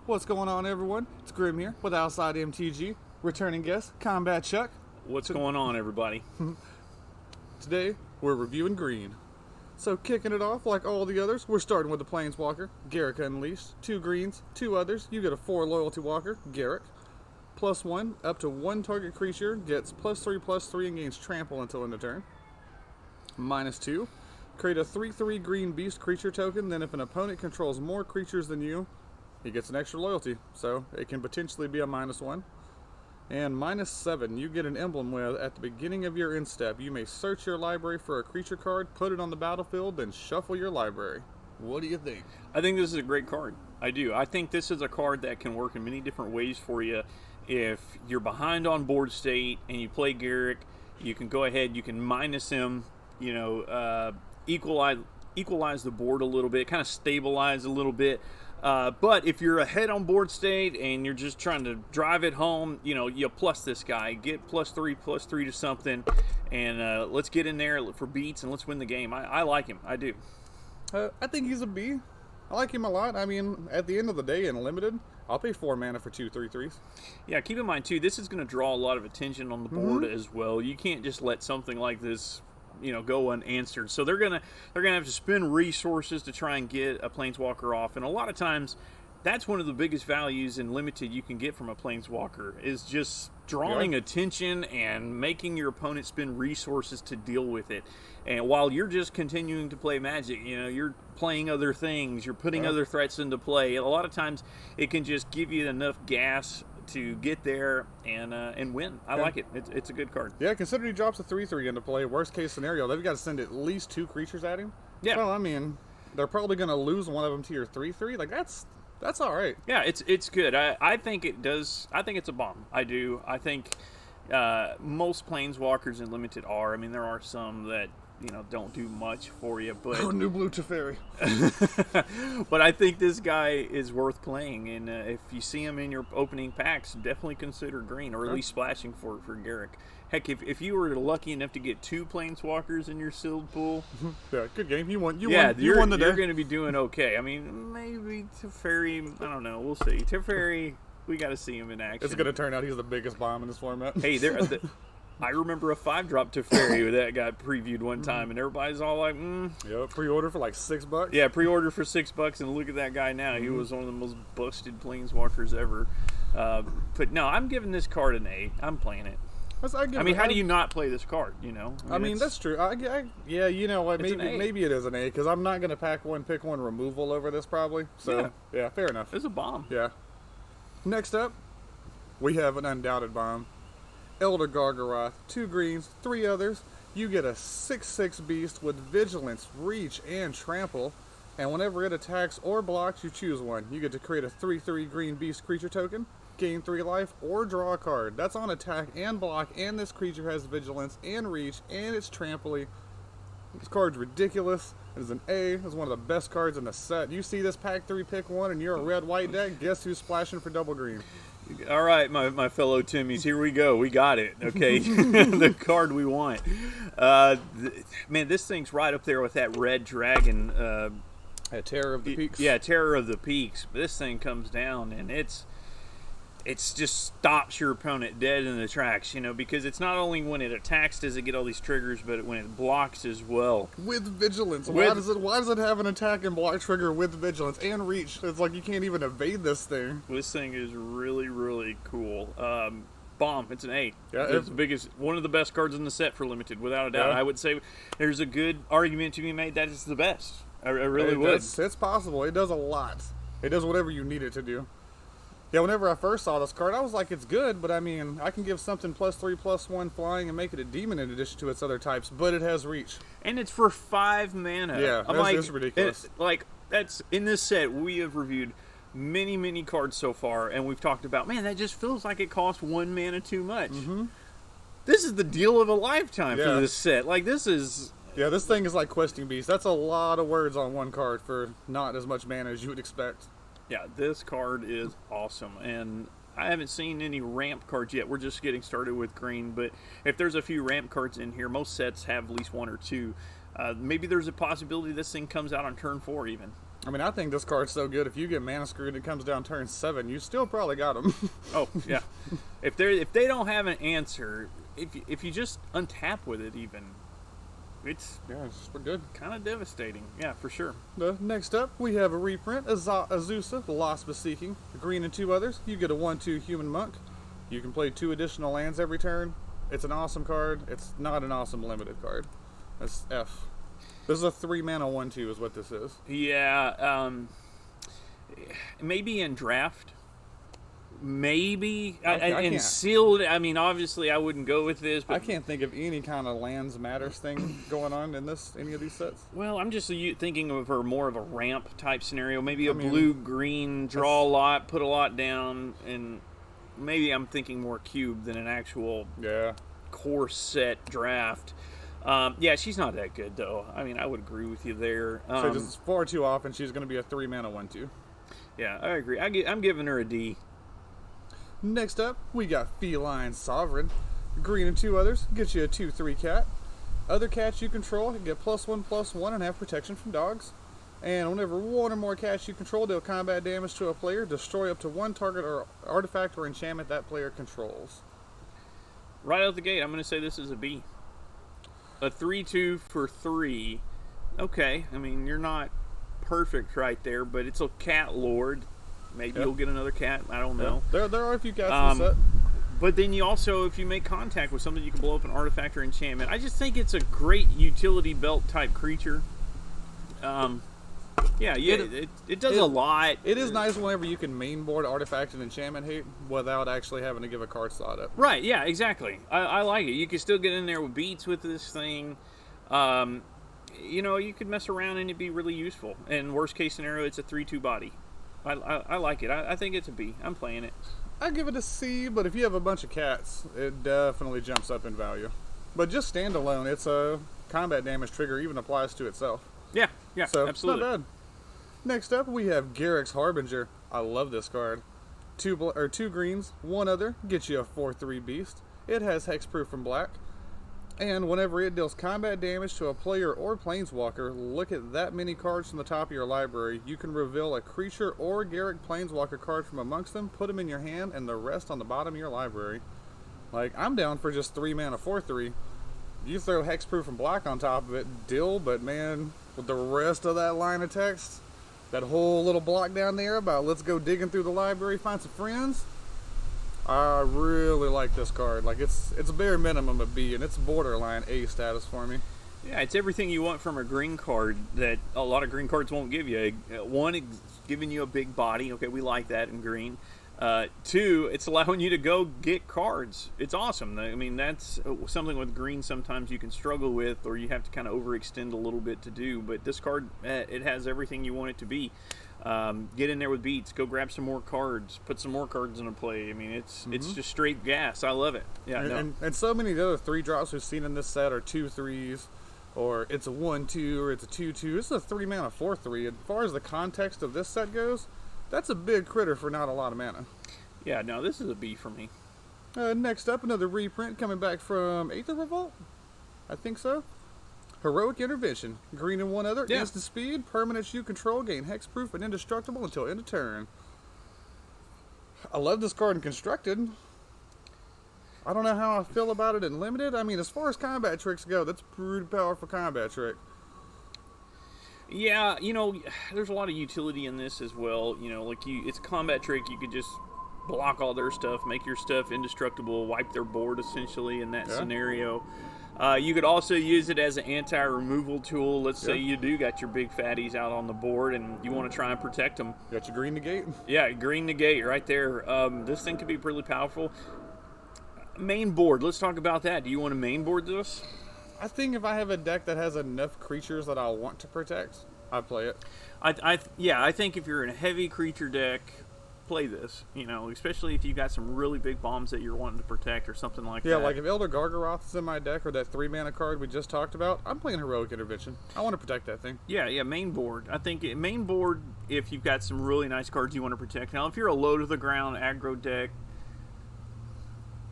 What's going on, everyone? It's Grim here with Outside MTG, returning guest, Combat Chuck. What's going on, everybody? Today, we're reviewing Green. So, kicking it off like all the others, we're starting with the Planeswalker, Garruk Unleashed. 2 greens, 2 others. You get a 4 loyalty walker, Garruk. +1, up to 1 target creature gets +3/+3 and gains trample until end of turn. -2, create a 3/3 green beast creature token, then if an opponent controls more creatures than you, he gets an extra loyalty, so it can potentially be a -1. And -7, you get an emblem with, at the beginning of your end step, you may search your library for a creature card, put it on the battlefield, then shuffle your library. What do you think? I think this is a great card. I do. I think this is a card that can work in many different ways for you. If you're behind on board state and you play Garruk, you can go ahead, you can minus him, equalize the board a little bit, kind of stabilize a little bit. But if you're ahead on board state and you're just trying to drive it home, you plus this guy, get +3/+3 to something, and let's get in there for beats and let's win the game. I like him. I do. I think he's a B. I like him a lot. I mean, at the end of the day, in Limited, I'll pay 4 mana for 2 3/3s. Yeah, keep in mind, too, this is going to draw a lot of attention on the board as well. You can't just let something like this go unanswered. So they're gonna have to spend resources to try and get a Planeswalker off. And a lot of times, that's one of the biggest values in Limited you can get from a Planeswalker, is just drawing attention and making your opponent spend resources to deal with it. And while you're just continuing to play Magic, you're playing other things, you're putting other threats into play. A lot of times, it can just give you enough gas to get there and win. I like it. It's a good card. Yeah, considering he drops a 3/3 into play, worst case scenario, they've got to send at least 2 creatures at him. Yeah. Well, I mean, they're probably going to lose one of them to your 3/3. Like, that's all right. Yeah, it's good. I think it does. I think it's a bomb. I do. I think most Planeswalkers in Limited are. I mean, there are some that don't do much for you, but Oh, new blue Teferi. but I think this guy is worth playing, and if you see him in your opening packs, definitely consider green, or at least splashing for Garruk. Heck, if you were lucky enough to get 2 Planeswalkers in your sealed pool, Yeah, good game. You won. You yeah, won. You won the day. you're going to be doing okay. I mean, maybe Teferi, I don't know. We'll see. Teferi, we got to see him in action. It's going to turn out he's the biggest bomb in this format. Hey, I remember a 5-drop Teferi that got previewed one time, and everybody's all like, Yeah, pre-order for like $6. Yeah, pre-order for $6, and look at that guy now. He was one of the most busted Planeswalkers ever. But no, I'm giving this card an A. I'm playing it. I mean, how do you not play this card? I mean, that's true. Yeah, you know what? It's an A. Maybe it is an A, because I'm not going to pick one removal over this probably. So yeah, fair enough. It's a bomb. Yeah. Next up, we have an undoubted bomb. Elder Gargaroth, 2 greens, 3 others. You get a 6/6 beast with vigilance, reach, and trample. And whenever it attacks or blocks, you choose one. You get to create a 3/3 green beast creature token, gain 3 life, or draw a card. That's on attack and block, and this creature has vigilance and reach, and it's trample-y. This card's ridiculous. It is an A. It's one of the best cards in the set. You see this pack 3 pick 1 and you're a red-white deck, guess who's splashing for double green? All right, my fellow Timmies, here we go. We got it, okay? The card we want. Man, this thing's right up there with that red dragon. Terror of the Peaks. Yeah, Terror of the Peaks. This thing comes down, and it's just stops your opponent dead in the tracks, because it's not only when it attacks does it get all these triggers, but when it blocks as well. With vigilance. Why does it have an attack and block trigger with vigilance and reach? It's like you can't even evade this thing. This thing is really, really cool. Bomb. It's an A. Yeah, it's the biggest, one of the best cards in the set for Limited, without a doubt. Yeah. I would say there's a good argument to be made that it's the best. I really would. It's possible. It does a lot. It does whatever you need it to do. Yeah, whenever I first saw this card, I was like, it's good, but I mean, I can give something +3/+1 flying and make it a demon in addition to its other types, but it has reach. And it's for 5 mana. Yeah, that's ridiculous. That's in this set, we have reviewed many, many cards so far, and we've talked about, man, that just feels like it costs 1 mana too much. This is the deal of a lifetime for this set. Like, this is... Yeah, this thing is like Questing Beast. That's a lot of words on one card for not as much mana as you would expect. Yeah, this card is awesome, and I haven't seen any ramp cards yet. We're just getting started with green, but if there's a few ramp cards in here, most sets have at least 1 or 2. Maybe there's a possibility this thing comes out on turn 4 even. I mean, I think this card's so good. If you get mana screwed and it comes down turn 7, you still probably got them. Oh yeah, if they don't have an answer, if you just untap with it, even it's we're good. kind of devastating. Yeah, for sure. Next up, we have a reprint, Azusa, the Lost but Seeking. Green and 2 others. You get a 1/2 human monk. You can play 2 additional lands every turn. It's an awesome card. It's not an awesome limited card. That's F. This is a 3 mana 1/2 is what this is. Yeah, maybe in draft. Maybe and can't. sealed. I mean, obviously, I wouldn't go with this. But I can't think of any kind of lands matters thing going on in any of these sets. well, I'm just thinking of her more of a ramp type scenario. Maybe a blue-green, draw a lot, put a lot down, and maybe I'm thinking more cube than an actual core set draft. Yeah, she's not that good, though. I mean, I would agree with you there. So just far too often, she's going to be a 3 mana 1/2. Yeah, I agree. I'm giving her a D. Next up, we got Feline Sovereign. Green and 2 others, get you a 2/3 cat. Other cats you control get +1/+1 and have protection from dogs. And whenever 1 or more cats you control deal combat damage to a player, destroy up to 1 target or artifact or enchantment that player controls. Right out the gate, I'm going to say this is a B. A 3/2 for 3. Okay, I mean, you're not perfect right there, but it's a cat lord. Maybe you'll get another cat. I don't know. There are a few cats in the set. But then you also, if you make contact with something, you can blow up an artifact or enchantment. I just think it's a great utility belt type creature. It does a lot. It is nice whenever you can mainboard artifact and enchantment hate without actually having to give a card slot up. Right, yeah, exactly. I like it. You can still get in there with beats with this thing. You could mess around and it'd be really useful. And worst case scenario, it's a 3/2 body. I like it. I think it's a B. I'm playing it. I give it a C, but if you have a bunch of cats, it definitely jumps up in value. But just standalone, it's a combat damage trigger, even applies to itself. Yeah, So absolutely. it's not bad. Next up, we have Garruk's Harbinger. I love this card. 2 greens, 1 other, gets you a 4/3 beast. It has hexproof from black. And whenever it deals combat damage to a player or planeswalker, look at that many cards from the top of your library. You can reveal a creature or Garruk planeswalker card from amongst them, put them in your hand, and the rest on the bottom of your library. Like, I'm down for just 3 mana 4/3. You throw hexproof and black on top of it, deal, but man, with the rest of that line of text, that whole little block down there about let's go digging through the library, find some friends, I really like this card. Like, it's bare minimum a B, and it's borderline A status for me. Yeah, it's everything you want from a green card that a lot of green cards won't give you. One, it's giving you a big body. Okay, we like that in green. 2, it's allowing you to go get cards. It's awesome. I mean, that's something with green sometimes you can struggle with, or you have to kind of overextend a little bit to do. But this card, it has everything you want it to be. Get in there with beats. Go grab some more cards. Put some more cards into play. I mean, it's just straight gas. I love it. Yeah, and so many of the other 3 drops we've seen in this set are 2/3s, or it's a 1/2, or it's a 2/2. This is a 3 mana 4/3. As far as the context of this set goes, that's a big critter for not a lot of mana. Yeah, no, this is a B for me. Next up, another reprint coming back from Aether Revolt. I think so. Heroic Intervention. Green and 1 other. Yeah. Instant speed. Permanents you control gain hexproof and indestructible until end of turn. I love this card in Constructed. I don't know how I feel about it in Limited. I mean, as far as combat tricks go, that's a pretty powerful combat trick. Yeah, there's a lot of utility in this as well. It's a combat trick. You could just block all their stuff, make your stuff indestructible, wipe their board essentially in that scenario. You could also use it as an anti-removal tool. Let's say you do got your big fatties out on the board and you want to try and protect them. Got your green negate? Yeah, green negate right there. This thing could be really powerful. Main board, let's talk about that. Do you want to main board this? I think if I have a deck that has enough creatures that I want to protect, I play it. I think if you're in a heavy creature deck, play this. Especially if you got some really big bombs that you're wanting to protect or something like that. Yeah, like if Elder Gargaroth is in my deck or that 3 mana card we just talked about, I'm playing Heroic Intervention. I want to protect that thing. Yeah, main board. I think main board if you've got some really nice cards you want to protect. Now, if you're a low to the ground aggro deck,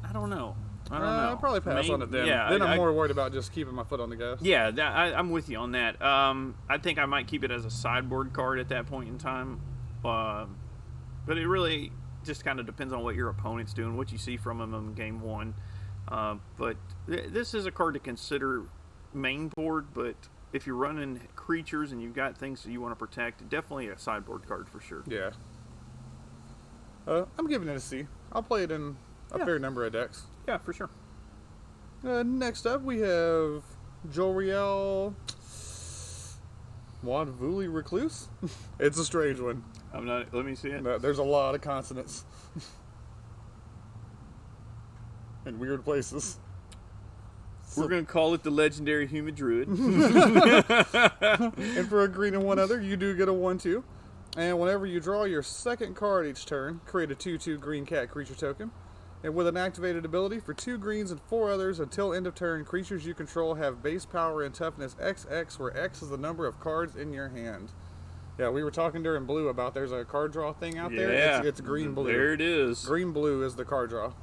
I don't know. I don't know. I'll probably pass on it then. Yeah, Then I'm more worried about just keeping my foot on the gas. Yeah, I'm with you on that. I think I might keep it as a sideboard card at that point in time. But it really just kind of depends on what your opponent's doing, what you see from them in game one. But this is a card to consider main board, but if you're running creatures and you've got things that you want to protect, definitely a sideboard card for sure. Yeah. I'm giving it a C. I'll play it in a fair number of decks. Yeah, for sure. Next up, we have Joriel Wadvuli Recluse. It's a strange one. Let me see it. There's a lot of consonants. In weird places. We're going to call it the legendary Human Druid. And for a green and one other, you do get a 1/2. And whenever you draw your second card each turn, create a 2/2 green cat creature token. And with an activated ability, for 2 greens and 4 others until end of turn, creatures you control have base power and toughness XX, where X is the number of cards in your hand. Yeah, we were talking during blue about there's a card draw thing out there. Yeah. It's green-blue. There it is. Green-blue is the card draw.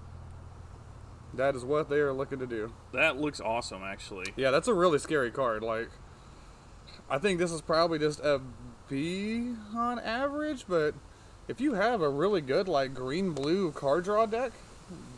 That is what they are looking to do. That looks awesome, actually. Yeah, that's a really scary card. Like, I think this is probably just a B on average, but if you have a really good, like, green-blue card draw deck,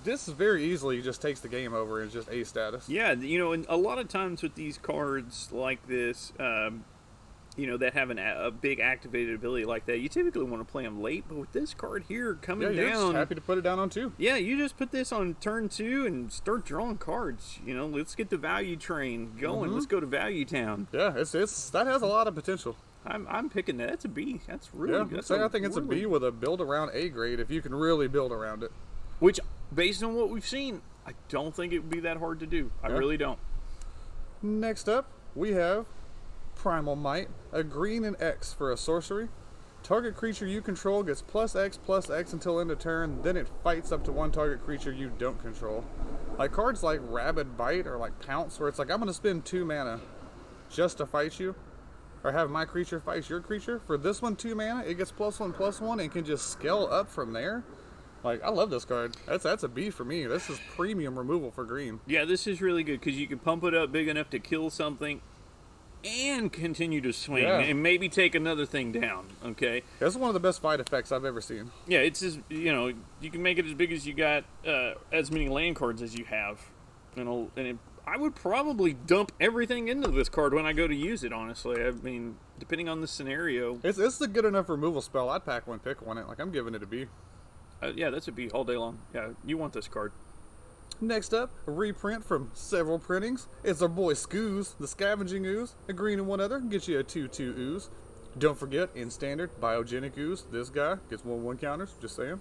this very easily just takes the game over and is just A status. Yeah, and a lot of times with these cards like this, that have a big activated ability like that, you typically want to play them late, but with this card here coming you're down... just happy to put it down on 2. Yeah, you just put this on turn 2 and start drawing cards. Let's get the value train going. Let's go to Value Town. Yeah, it's that has a lot of potential. I'm picking that. That's a B. That's really good. I think it's a B with a build around A grade if you can really build around it. Which, based on what we've seen, I don't think it would be that hard to do. I really don't. Next up, we have Primal Might, a green and X for a sorcery. Target creature you control gets +X until end of turn, then it fights up to one target creature you don't control. Like cards like Rabid Bite or like Pounce, where it's like, I'm going to spend 2 mana just to fight you, or have my creature fight your creature. For this one, 2 mana, it gets +1/+1 and can just scale up from there. Like, I love this card. That's a B for me. This is premium removal for green. Yeah, this is really good because you can pump it up big enough to kill something and continue to swing and maybe take another thing down, okay? This is one of the best fight effects I've ever seen. Yeah, it's just, you can make it as big as you got, as many land cards as you have. I would probably dump everything into this card when I go to use it, honestly. I mean, depending on the scenario. It's a good enough removal spell. I'd pack one, pick one. Like, I'm giving it a B. Yeah, that's a B all day long. Yeah, you want this card. Next up, a reprint from several printings. It's our boy Scooz, the Scavenging Ooze. A green and one other gets you a 2/2 ooze. Don't forget, in standard, Biogenic Ooze, this guy gets 1/1 counters, just saying.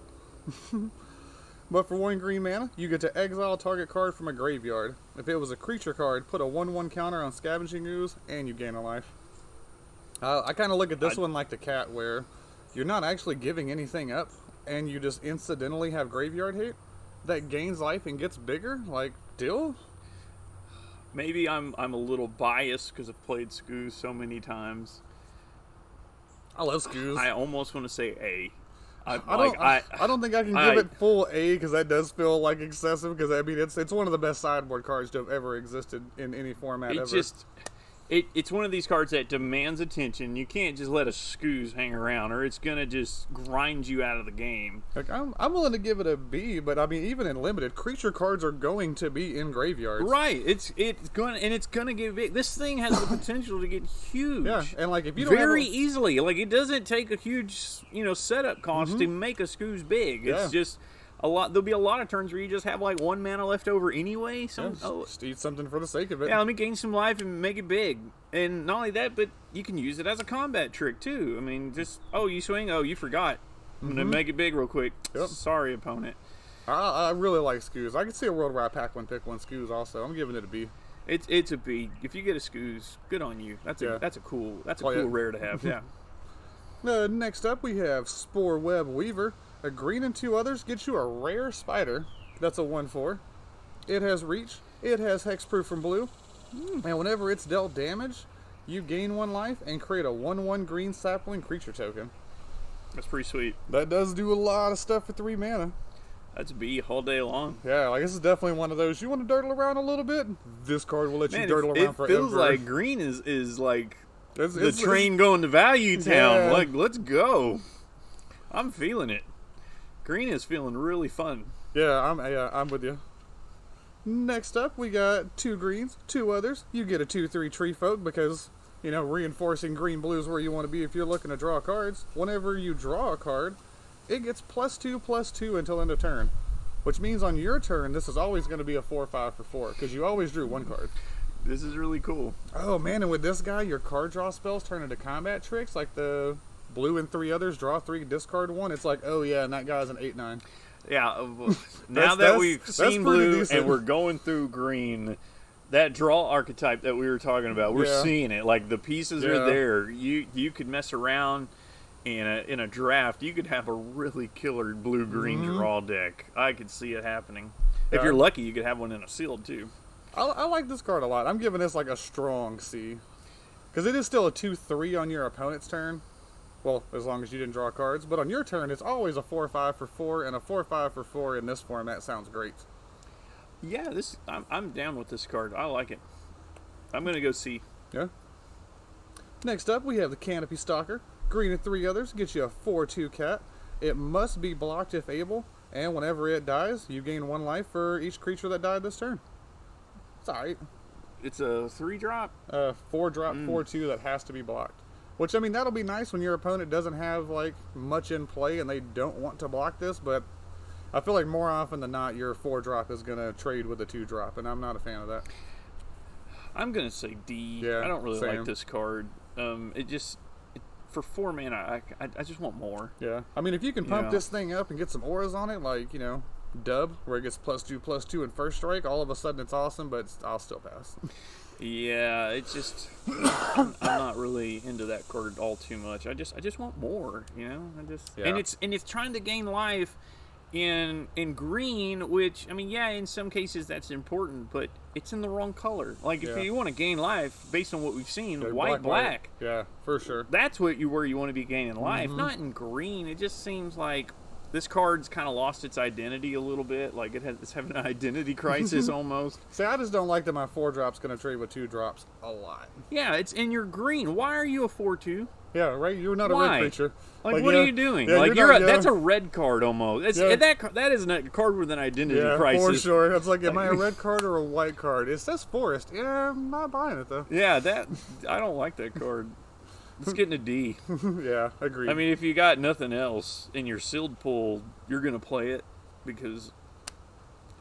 But for 1 green mana, you get to exile target card from a graveyard. If it was a creature card, put a 1/1 counter on Scavenging Ooze, and you gain a life. I kind of look at this one like the cat, where you're not actually giving anything up, and you just incidentally have graveyard hate that gains life and gets bigger. Like, deal? Maybe I'm a little biased because I've played Scooz so many times. I love Scooz. I almost want to say A. I don't think I can give it full A because that does feel like excessive. Because I mean, it's one of the best sideboard cards to have ever existed in any format ever. It's one of these cards that demands attention. You can't just let a Scooz hang around, or it's gonna just grind you out of the game. Like, I'm willing to give it a B, but I mean, even in limited, creature cards are going to be in graveyards. Right. It's gonna get big. This thing has the potential to get huge. Yeah, and like if you don't very easily, like it doesn't take a huge setup cost to make a Scooz big. It's just a lot. There'll be a lot of turns where you just have like 1 mana left over anyway. So just eat something for the sake of it. Yeah, let me gain some life and make it big. And not only that, but you can use it as a combat trick too. I mean, just you swing. Oh, you forgot. I'm gonna make it big real quick. Yep. Sorry, opponent. I really like Scooz. I can see a world where I pack one, pick one Scooz. Also, I'm giving it a B. It's a B. If you get a Scooz, good on you. That's a cool rare to have. Yeah. Next up, we have Spore Web Weaver. A green and 2 others gets you a rare spider. That's a 1/4. It has reach. It has hexproof from blue. And whenever it's dealt damage, you gain 1 life and create a 1/1 green sapling creature token. That's pretty sweet. That does do a lot of stuff for 3 mana. That's B all day long. Yeah, like this is definitely one of those. You want to dirtle around a little bit? This card will let you Man, dirtle around it forever. feels like green is like It's- train going to Value Town. Yeah. Like, let's go. I'm feeling it. Green is feeling really fun. Yeah, I'm with you. Next up, we got 2 greens, 2 others. You get a 2/3 tree folk because, you know, reinforcing green blue is where you want to be if you're looking to draw cards. Whenever you draw a card, it gets +2/+2 until end of turn. Which means on your turn, this is always going to be a 4/5 for 4 because you always drew 1 card. This is really cool. Oh man, and with this guy, your card draw spells turn into combat tricks like the blue and 3 others, draw 3, discard 1. It's like, oh yeah, and that guy's an 8/9. Yeah, now that we've that's seen pretty blue decent. and we're going through green, that draw archetype that we were talking about, we're Yeah. seeing it. Like the pieces Yeah. are there. You could mess around in a draft. You could have a really killer blue-green draw deck. I could see it happening. If Yeah. you're lucky, you could have one in a sealed too. I like this card a lot. I'm giving this like a strong C. Because it is still a 2/3 on your opponent's turn. Well, as long as you didn't draw cards. But on your turn, it's always a 4/5 for 4, and a 4/5 for 4 in this format sounds great. Yeah, I'm down with this card. I like it. I'm gonna go C. Yeah. Next up, we have the Canopy Stalker. Green and 3 others gets you a 4/2 cat. It must be blocked if able, and whenever it dies, you gain 1 life for each creature that died this turn. It's alright. It's a 3-drop. 4-drop 4/2 that has to be blocked. Which, I mean, that'll be nice when your opponent doesn't have like much in play and they don't want to block this, but I feel like more often than not your 4-drop is going to trade with a 2-drop, and I'm not a fan of that. I'm gonna say D. Yeah, I don't really same. like this card. For 4 mana, I just want more. Yeah. I mean, if you can pump Yeah. this thing up and get some auras on it, like, you know, Dub, where it gets +2/+2 in first strike, all of a sudden it's awesome, but I'll still pass. Yeah, it's just I'm not really into that card all too much. I just want more, you know. Yeah. And it's trying to gain life in green, which I mean, yeah, in some cases that's important, but it's in the wrong color. Like if Yeah. you want to gain life based on what we've seen, Yeah, white, black. Yeah, for sure. That's where you want to be gaining life, not in green. It just seems like this card's kind of lost its identity a little bit. Like it's having an identity crisis almost. See, I just don't like that my 4-drop's going to trade with 2-drops a lot. Yeah, it's in your green. Why are you a 4/2? Yeah, right? You're not a Why? red creature. Like what yeah, are you doing? Yeah, like not- that's a red card almost. It's, Yeah. that is a card with an identity Yeah, crisis. for sure. It's like, am I a red card or a white card? It says forest. Yeah, I'm not buying it, though. Yeah, I don't like that card. It's getting a D. Yeah, agreed. I mean, if you got nothing else in your sealed pool, you're gonna play it because,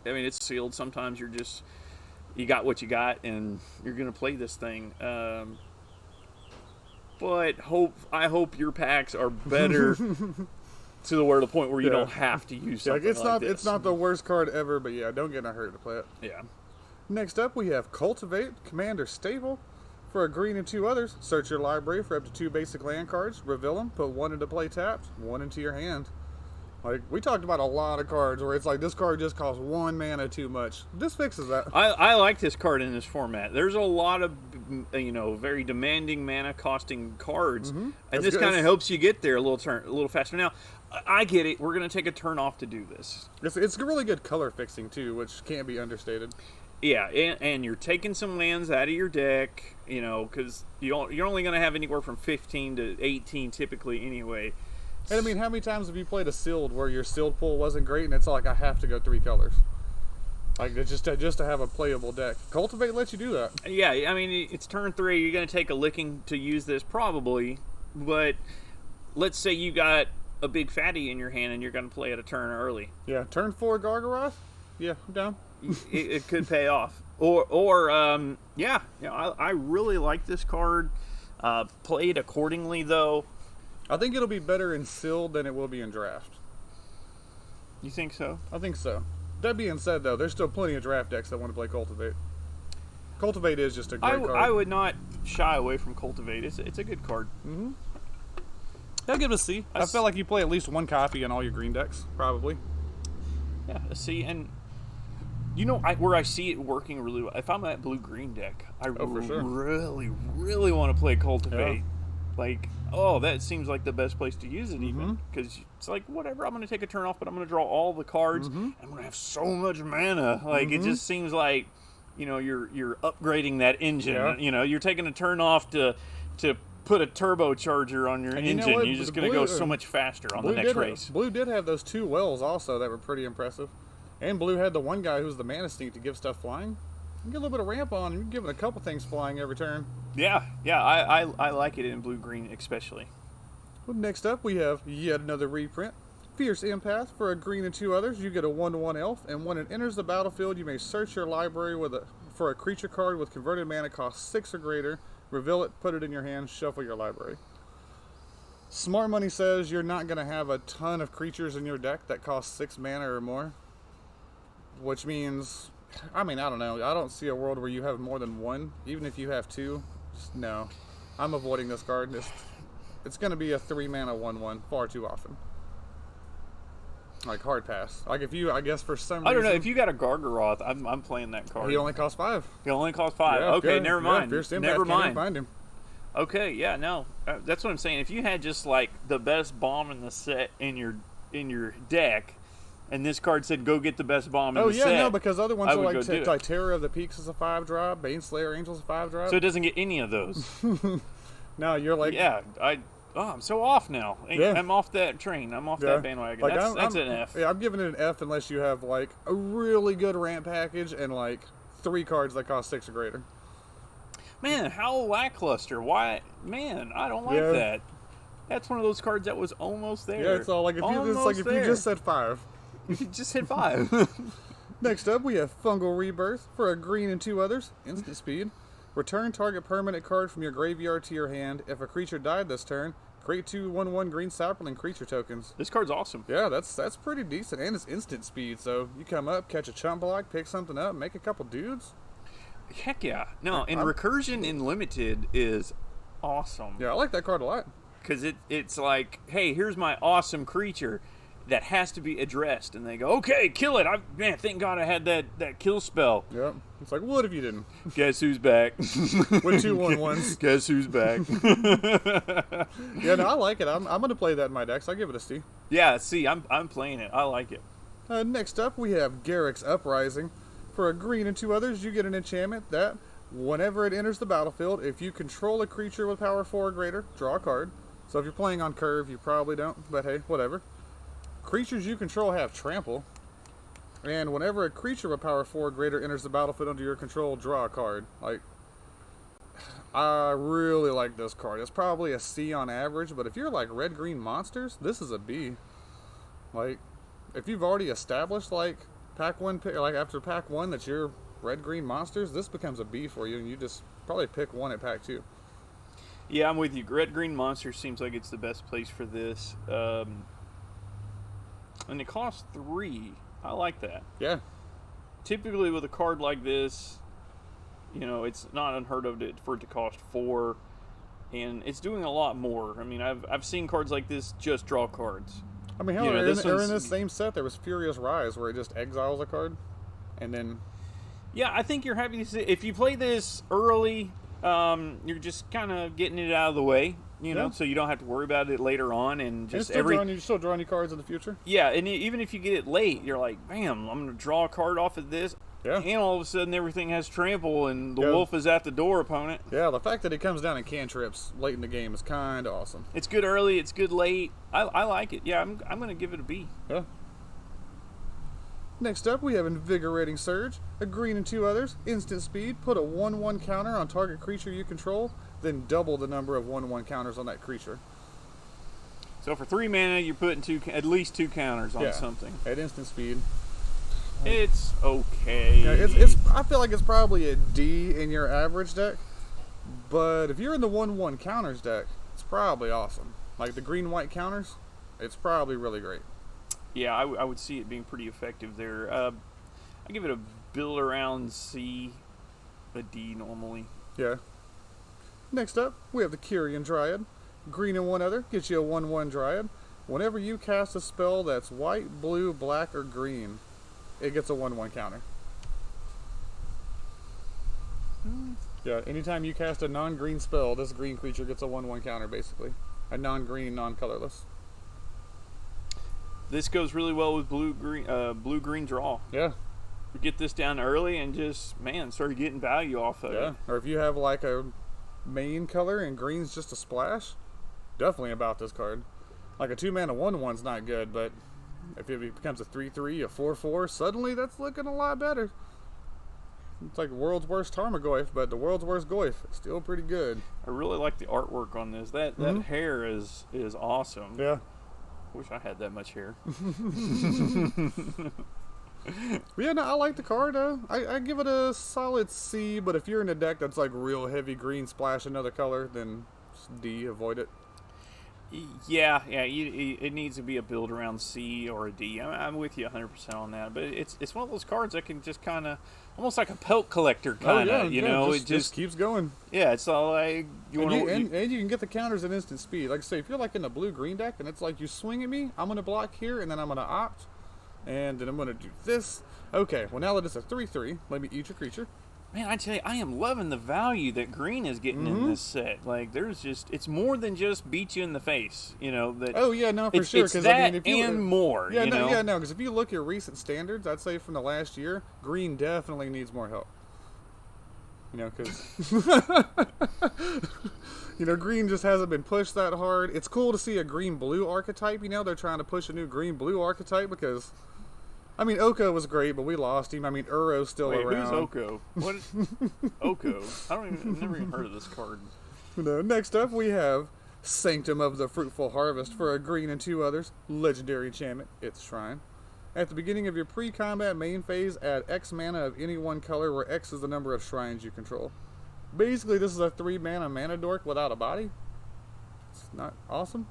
I mean, it's sealed. Sometimes you got what you got, and you're gonna play this thing. But I hope your packs are better to the point where you Yeah. don't have to use yeah, something it's like not this. it's not the worst card ever, but yeah, don't get in a hurry to play it. Yeah. Next up, we have Cultivate, Commander Stable. For a green and 2 others, search your library for up to 2 basic land cards, reveal them, put 1 into play tapped, 1 into your hand. Like, we talked about a lot of cards where it's like, this card just costs 1 mana too much. This fixes that. I like this card in this format. There's a lot of, very demanding mana costing cards, and That's this good. kind of helps you get there a little faster. Now, I get it. We're gonna take a turn off to do this. It's really good color fixing, too, which can't be understated. Yeah, and you're taking some lands out of your deck, because you're only gonna have anywhere from 15 to 18 typically anyway. And I mean, how many times have you played a sealed where your sealed pool wasn't great and it's like, I have to go 3 colors? Like, it's just to have a playable deck. Cultivate lets you do that. Yeah, I mean, it's turn 3. You're going to take a licking to use this probably, but let's say you got a big fatty in your hand and you're going to play it a turn early. Yeah, turn 4 Gargaroth? Yeah, I'm down. it could pay off. Or I really like this card. Play it accordingly, though. I think it'll be better in sealed than it will be in draft. You think so? I think so. That being said, though, there's still plenty of draft decks that want to play Cultivate. Cultivate is just a great card. I would not shy away from Cultivate. It's a good card. I'll give it a C. I feel like you play at least 1 copy in all your green decks, probably. Yeah, a C. And where I see it working really well, if I'm at blue-green deck, I for sure. really, really want to play Cultivate. Yeah. Like, oh, that seems like the best place to use it, even because it's like whatever. I'm going to take a turn off, but I'm going to draw all the cards. I'm going to have so much mana. Like it just seems like, you know, you're upgrading that engine. Yeah. You know, you're taking a turn off to put a turbocharger on your And you know engine. what? You're just The going to go Blue- so much faster on the next race. Blue did have those 2 wells also that were pretty impressive. And Blue had the one guy who's the Mana Sneak to give stuff flying. You get a little bit of ramp on, and you give it a couple things flying every turn. Yeah, I like it in blue-green especially. Well, next up, we have yet another reprint. Fierce Empath. For a green and 2 others, you get a 1/1 elf, and when it enters the battlefield, you may search your library for a creature card with converted mana cost 6 or greater, reveal it, put it in your hand, shuffle your library. Smart Money says you're not going to have a ton of creatures in your deck that cost 6 mana or more, which means, I mean, I don't know. I don't see a world where you have more than 1, even if you have 2. Just, no. I'm avoiding this card. It's going to be a 3 mana 1/1 far too often. Like, hard pass. Like, if you, I guess for some reason... I don't know, if you got a Gargaroth, I'm playing that card. He only costs 5. He only costs 5. Yeah, okay, good. never Yeah, mind. Fierce Empath, Never can't even mind. find him. Okay, yeah, no, that's what I'm saying. If you had just like the best bomb in the set in your deck, and this card said go get the best bomb in Oh, the yeah, set, no, because other ones I are would like go do it. Terror of the Peaks is a 5-drop, Baneslayer Angel's a 5-drop. so it doesn't get any of those. No, you're like... Yeah, I'm so off now. Yeah. I'm off that train. I'm off Yeah. that bandwagon. Like, That's I'm- an F. Yeah, I'm giving it an F unless you have like a really good ramp package and like 3 cards that cost 6 or greater. Man, how lackluster. Why? Man, I don't like Yeah. that. That's one of those cards that was almost there. Yeah, it's all like if you just said 5. you just hit 5. Next up, we have Fungal Rebirth. For a green and 2 others, instant speed. Return target permanent card from your graveyard to your hand. If a creature died this turn, create 2 1/1 green sapling creature tokens. This card's awesome. Yeah, that's pretty decent, and it's instant speed. So you come up, catch a chump block, pick something up, make a couple dudes. Heck yeah. No, and I'm- Recursion in Limited is awesome. Yeah, I like that card a lot. Because it's like, hey, here's my awesome creature that has to be addressed. And they go, okay, kill it. Man, thank God I had that kill spell. Yep. It's like, what if you didn't? Guess who's back? With 2 1/1s. Guess who's back? Yeah, no, I like it. I'm going to play that in my decks. I'll give it a C. Yeah, see, I'm playing it. I like it. Next up, we have Garruk's Uprising. For a green and 2 others, you get an enchantment that, whenever it enters the battlefield, if you control a creature with power 4 or greater, draw a card. So if you're playing on curve, you probably don't, but hey, whatever. Creatures you control have trample. And whenever a creature with power 4 or greater enters the battlefield under your control, draw a card. Like, I really like this card. It's probably a C on average, but if you're like red-green monsters, this is a B. Like, if you've already established, like, pack 1, like after pack 1 that you're red-green monsters, this becomes a B for you, and you just probably pick 1 at pack 2. Yeah, I'm with you. Red Green Monster seems like it's the best place for this. And it costs 3. I like that. Yeah. Typically with a card like this, you know, it's not unheard of for it to cost 4, and it's doing a lot more. I mean, I've seen cards like this just draw cards. I mean, hell, You know, in this one's- this same set, there was Furious Rise, where it just exiles a card, and then... Yeah, I think you're happy to see. If you play this early, you're just kind of getting it out of the way, you know, Yeah. so you don't have to worry about it later on, and And just you're still drawing your cards in the future. Yeah, and even if you get it late, you're like, bam, I'm going to draw a card off of this. Yeah. And all of a sudden, everything has trample, and the Yeah. wolf is at the door, opponent. Yeah, the fact that it comes down in cantrips late in the game is kind of awesome. It's good early, it's good late. I like it. Yeah, I'm going to give it a B. Yeah. Next up, we have Invigorating Surge. A green and 2 others. Instant speed. Put a 1/1 counter on target creature you control, then double the number of 1/1 counters on that creature. So for 3 mana, you're putting at least 2 counters on Yeah. something. At instant speed. It's okay. Yeah, I feel like it's probably a D in your average deck, but if you're in the 1/1 counters deck, it's probably awesome. Like the green-white counters, it's probably really great. Yeah, I would see it being pretty effective there. I give it a build around C, a D normally. Yeah. Next up, we have the Kyrian Dryad. Green and 1 other gets you a 1/1 Dryad. Whenever you cast a spell that's white, blue, black, or green, it gets a 1/1 counter. Yeah, anytime you cast a non-green spell, this green creature gets a 1/1 counter, basically. a non-green, non-colorless. This goes really well with blue green draw. Yeah. Get this down early and just start getting value off of Yeah. it. Or if you have like a main color and green's just a splash, definitely about this card. Like a 2-mana 1/1's not good, but if it becomes a 3/3, a 4/4, suddenly that's looking a lot better. It's like the world's worst Tarmogoyf, but the world's worst Goyf. It's still pretty good. I really like the artwork on this. That hair is awesome. Yeah. Wish I had that much hair. Yeah, no, I like the card. I give it a solid C, but if you're in a deck that's like real heavy green splash another color, then D, avoid it. Yeah, it needs to be a build around C or a D. I'm with you 100% on that. But it's one of those cards that can just kind of, almost like a pelt collector kind of, it just keeps going. Yeah, it's all like and you can get the counters at instant speed. Like I say, if you're like in a blue-green deck and it's like you swing at me, I'm going to block here and then I'm going to opt. And then I'm going to do this. Okay, well now that it's a 3/3, let me eat your creature. Man, I tell you, I am loving the value that green is getting in this set. Like, it's more than just beat you in the face, that. Oh yeah, no, for sure. It's that and more. Yeah, no, because if you look at recent standards, I'd say from the last year, green definitely needs more help. Because green just hasn't been pushed that hard. It's cool to see a green-blue archetype. They're trying to push a new green-blue archetype because. Oko was great, but we lost him. Uro's still around. Who's Oko? What? Oko? I've never even heard of this card. Next up, we have Sanctum of the Fruitful Harvest for a green and 2 others. Legendary enchantment. It's Shrine. At the beginning of your pre-combat main phase, add X mana of any one color, where X is the number of shrines you control. Basically, this is a 3-mana mana dork without a body. It's not awesome.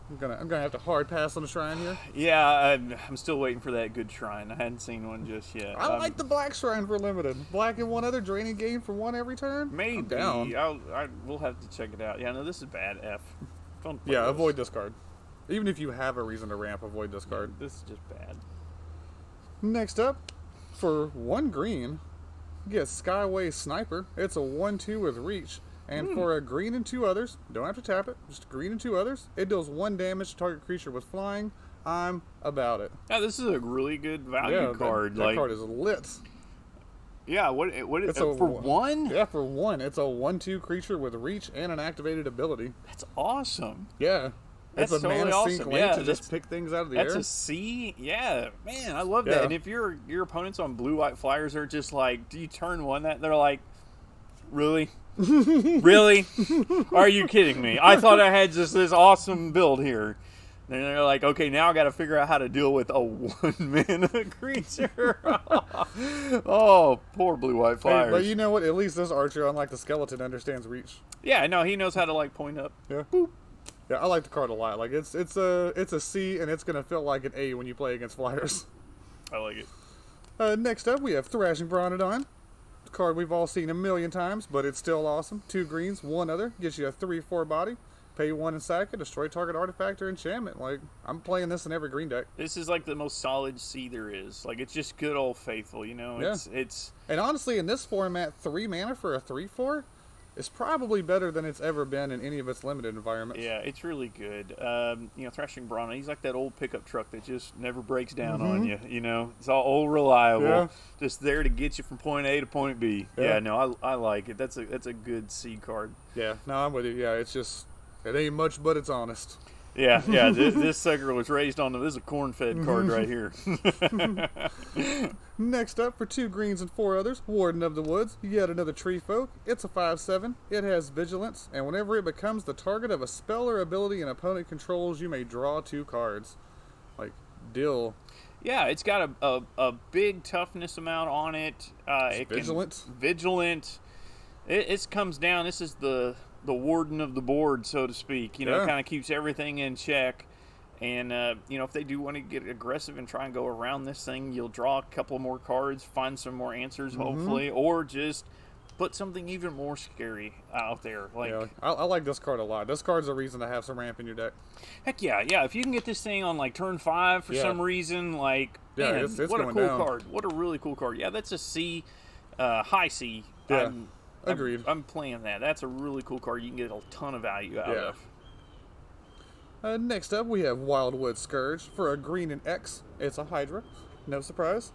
I'm gonna have to hard pass on the shrine here. Yeah, I'm still waiting for that good shrine. I hadn't seen one just yet. I like the black shrine for limited. Black and 1 other, draining game for 1 every turn. Maybe. I'm down. We'll have to check it out. Yeah, no, this is bad. F. Don't play yeah, this. avoid this card. Even if you have a reason to ramp, avoid this card. This is just bad. Next up, for 1 green, you get Skyway Sniper. It's a 1/2 with reach. And for a green and 2 others, don't have to tap it, just green and 2 others, it deals 1 damage to target creature with flying. I'm about it. Yeah, this is a really good value card. That card is lit. Yeah, what is it for 1? Yeah, for 1. It's a 1/2 creature with reach and an activated ability. That's awesome. Yeah. That's it's a totally mana awesome. sync link to just pick things out of the air. That's a C? Yeah. Man, I love that. And if your opponents on blue-white flyers are just like, do you turn 1 that? They're like, really? Really? Are you kidding me? I thought I had just this awesome build here. And they're like, okay, now I got to figure out how to deal with a 1-mana creature. Oh, poor blue-white flyers. Hey, but you know what? At least this archer, unlike the skeleton, understands reach. Yeah, no, he knows how to point up. Yeah. Boop. Yeah, I like the card a lot. Like it's a C, and it's gonna feel like an A when you play against flyers. I like it. Next up, we have Thrashing Bronodon. Card we've all seen a million times, but it's still awesome. 2 greens, 1 other, gets you a 3/4 body. Pay 1 and sack it, destroy target artifact or enchantment. Like, I'm playing this in every green deck. This is like the most solid C there is. Like, it's just good old faithful, It's And honestly, in this format, 3 mana for a 3/4 is probably better than it's ever been in any of its limited environments. Yeah, it's really good. Thrashing Bronto, he's like that old pickup truck that just never breaks down on you. It's all old reliable, just there to get you from point A to point B. Yeah, no, I like it. That's a good C card. Yeah, no, I'm with you. Yeah, it's just it ain't much, but it's honest. Yeah. This sucker was raised on. This is a corn-fed card right here. Next up, for 2 greens and 4 others, Warden of the Woods, yet another tree folk. It's a 5/7. It has vigilance, and whenever it becomes the target of a spell or ability an opponent controls, you may draw 2 cards. Like, deal. Yeah, it's got a big toughness amount on it. Vigilant. It comes down. This is the warden of the board, so to speak. It kind of keeps everything in check. And, if they do want to get aggressive and try and go around this thing, you'll draw a couple more cards, find some more answers, hopefully, or just put something even more scary out there. I like this card a lot. This card's a reason to have some ramp in your deck. Heck yeah. If you can get this thing on, turn 5 for some reason, it's what a going cool down. card. What a really cool card. Yeah, that's a C, high C. Yeah. Agreed. I'm playing that. That's a really cool card. You can get a ton of value out of. Next up, we have Wildwood Scourge. For a green and X, it's a Hydra. No surprise.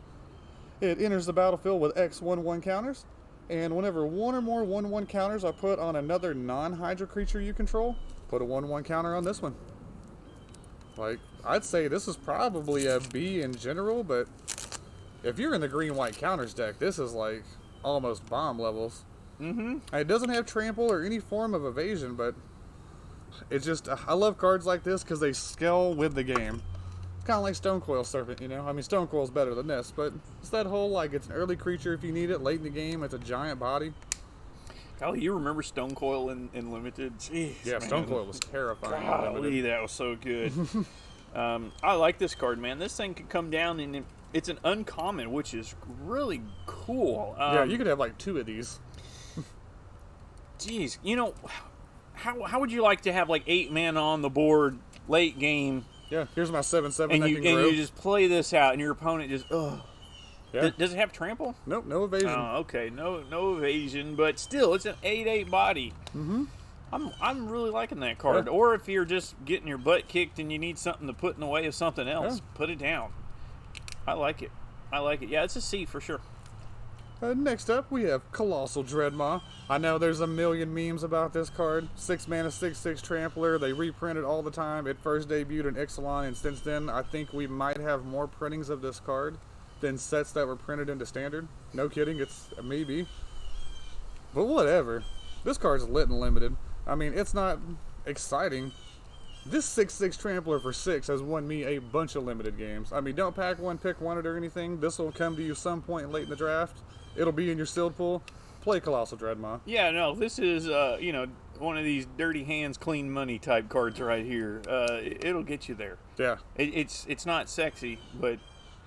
It enters the battlefield with X 1/1 counters, and whenever one or more 1/1 counters are put on another non-Hydra creature you control, put a 1/1 counter on this one. Like, I'd say this is probably a B in general, but if you're in the green-white counters deck, this is like almost bomb levels. It doesn't have trample or any form of evasion, but it's just, I love cards like this because they scale with the game. Kind of like Stonecoil Serpent, you know? I mean, Stonecoil's better than this, but it's that whole, like, it's an early creature if you need it. Late in the game, it's a giant body. Oh, you remember Stonecoil in Limited? Jeez, Yeah, man. Stonecoil was terrifying. in Golly, Limited. that was so good. I like this card, man. This thing could come down and it's an uncommon, which is really cool. Yeah, you could have, like, 2 of these. Geez, you know, how would you like to have like 8 mana on the board late game, Yeah, here's my 7/7 and that you can grow. just play this out, and your opponent just Yeah. Does it have trample? Nope, no evasion. Oh, okay, no evasion, but still, it's an 8/8 body. I'm really liking that card. Yeah. Or if you're just getting your butt kicked and you need something to put in the way of something else, Yeah. put it down. I like it. Yeah, it's a C for sure. Next up, we have Colossal Dreadmaw. I know there's a million memes about this card. 6 mana, 6/6 Trampler. They reprint it all the time. It first debuted in Ixalan, and since then, I think we might have more printings of this card than sets that were printed into Standard. No kidding, it's a maybe. But whatever. This card's lit and limited. I mean, it's not exciting. This 6/6 Trampler for 6 has won me a bunch of limited games. I mean, don't pack one, pick one it or anything. This will come to you some point late in the draft. It'll be in your sealed pool. Play Colossal Dreadmaw. Yeah, no, this is one of these dirty hands, clean money type cards right here. It'll get you there. Yeah, It's not sexy, but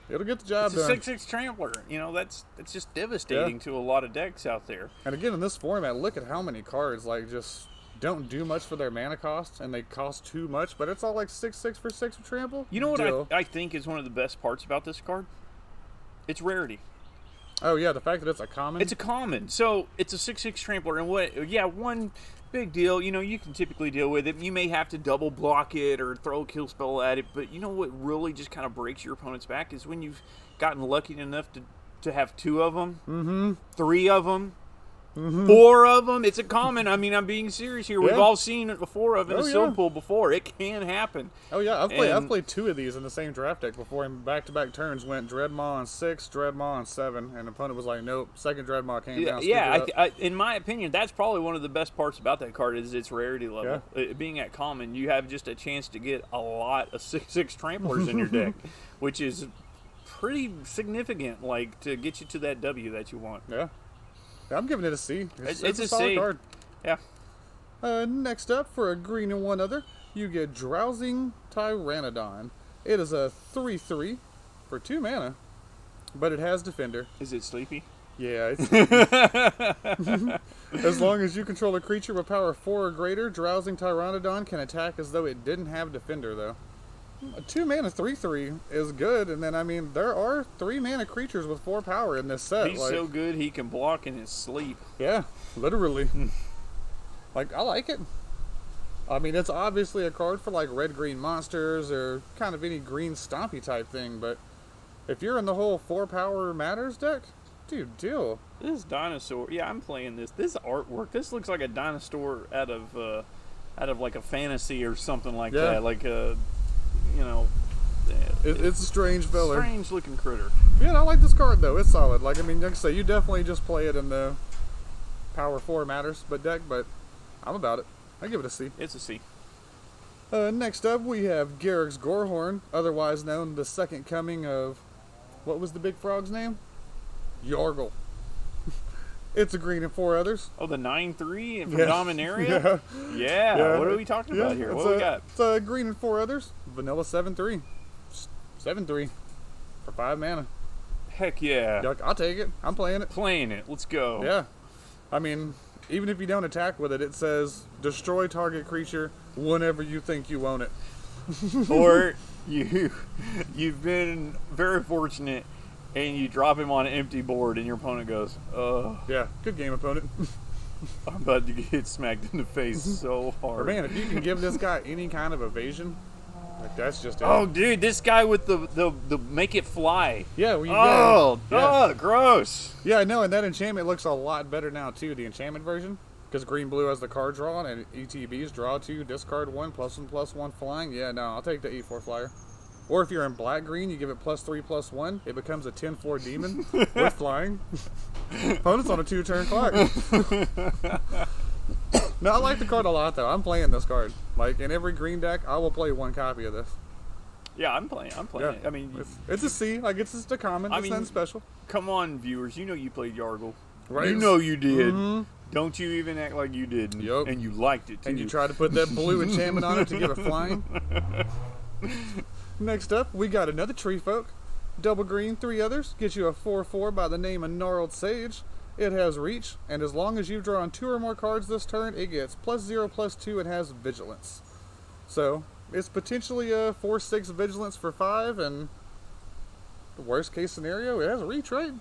it'll get the job it's a done. 6/6 Trampler. You know, that's just devastating to a lot of decks out there. And again, in this format, look at how many cards like just don't do much for their mana cost, and they cost too much. But it's all like 6/6 for 6 with trample. You know what Deal. I think is one of the best parts about this card? It's rarity. Oh yeah, the fact that it's a common. It's a common, so it's a 6/6 Trampler, and one big deal. You know, you can typically deal with it. You may have to double block it or throw a kill spell at it, but you know what really just kind of breaks your opponent's back is when you've gotten lucky enough to have 2 of them, 3 of them. 4 of them. It's a common. I mean, I'm being serious here. We've Yeah. all seen 4 of in Oh, a sealed yeah. pool before. It can happen. Oh yeah, I've And- played 2 of these in the same draft deck before, and back-to-back turns went Dreadmaw on 6, Dreadmaw on 7, and the opponent was like, nope. Second Dreadmaw came down. Yeah, scooped it up. in my opinion, that's probably one of the best parts about that card is its rarity level. Being at common, you have just a chance to get a lot of 6/6 Tramplers in your deck, which is pretty significant, like, to get you to that W that you want. Yeah. I'm giving it a C. It's a a solid C. card. Yeah. Next up, for a green and one other, you get Drowsing Tyrannodon. It is a 3/3 for 2 mana, but it has Defender. Is it sleepy? Yeah. As long as you control a creature with power 4 or greater, Drowsing Tyrannodon can attack as though it didn't have Defender, though. A 2 mana 3/3 is good, and then, I mean, there are 3 mana creatures with 4 power in this set. He's so good he can block in his sleep. Yeah, literally. Like, I like it. I mean, it's obviously a card for, like, red-green monsters or kind of any green stompy type thing, but if you're in the whole 4-power matters deck, dude, deal. This dinosaur, yeah, I'm playing this. This artwork, this looks like a dinosaur out of like a fantasy or something like Yeah. that. Like a, It's a strange filler. strange looking critter. Yeah, I like this card, though. It's solid. Like, I mean, like I say, you definitely just play it in the power 4 matters deck, but I'm about it. I give it a C. It's a C. Next up, we have Garrick's Gorehorn, otherwise known the second coming of, what was the big frog's name? Yorgle. It's a green and 4 others. Oh, the 9/3 from Yeah. Dominaria? Yeah. What are we talking about here? What do we got? It's a green and 4 others. Vanilla 7/3. 7/3 for 5 mana. Heck yeah. Yuck, I'll take it. I'm playing it. Playing it. Let's go. Yeah. I mean, even if you don't attack with it, it says destroy target creature whenever you think you own it. Or you've been very fortunate and you drop him on an empty board and your opponent goes, oh. Yeah, good game, opponent. I'm about to get smacked in the face so But hard. man, if you can give this guy any kind of evasion, like that's just it. Oh, dude, this guy with the make it fly. Yeah, well, you Oh, yeah. gross. Yeah, I know, and that enchantment looks a lot better now too, the enchantment version. Because green blue has the card drawn, and ETBs draw 2, discard 1, +1/+1 flying. Yeah, no, I'll take the 8/4 flyer. Or if you're in black green, you give it +3/+1. It becomes a 10/4 demon with flying. Opponent's on a 2-turn clock. No, I like the card a lot though. I'm playing this card. Like in every green deck, I will play 1 copy of this. Yeah, I'm playing Yeah. it. I mean, It's a C. Like it's just a common. I It's mean, nothing special. come on, viewers. You know you played Yargle. Right. You know you did. Mhm. Don't you even act like you didn't. Yup. And you liked it, too. And you try to put that blue enchantment on it to give it flying. Next up, we got another tree folk. Double green, 3 others. Gets you a 4/4 by the name of Gnarled Sage. It has reach, and as long as you've drawn 2 or more cards this turn, it gets +0/+2 and has vigilance. So, it's potentially a 4/6 vigilance for 5, and the worst case scenario, it has reach, right?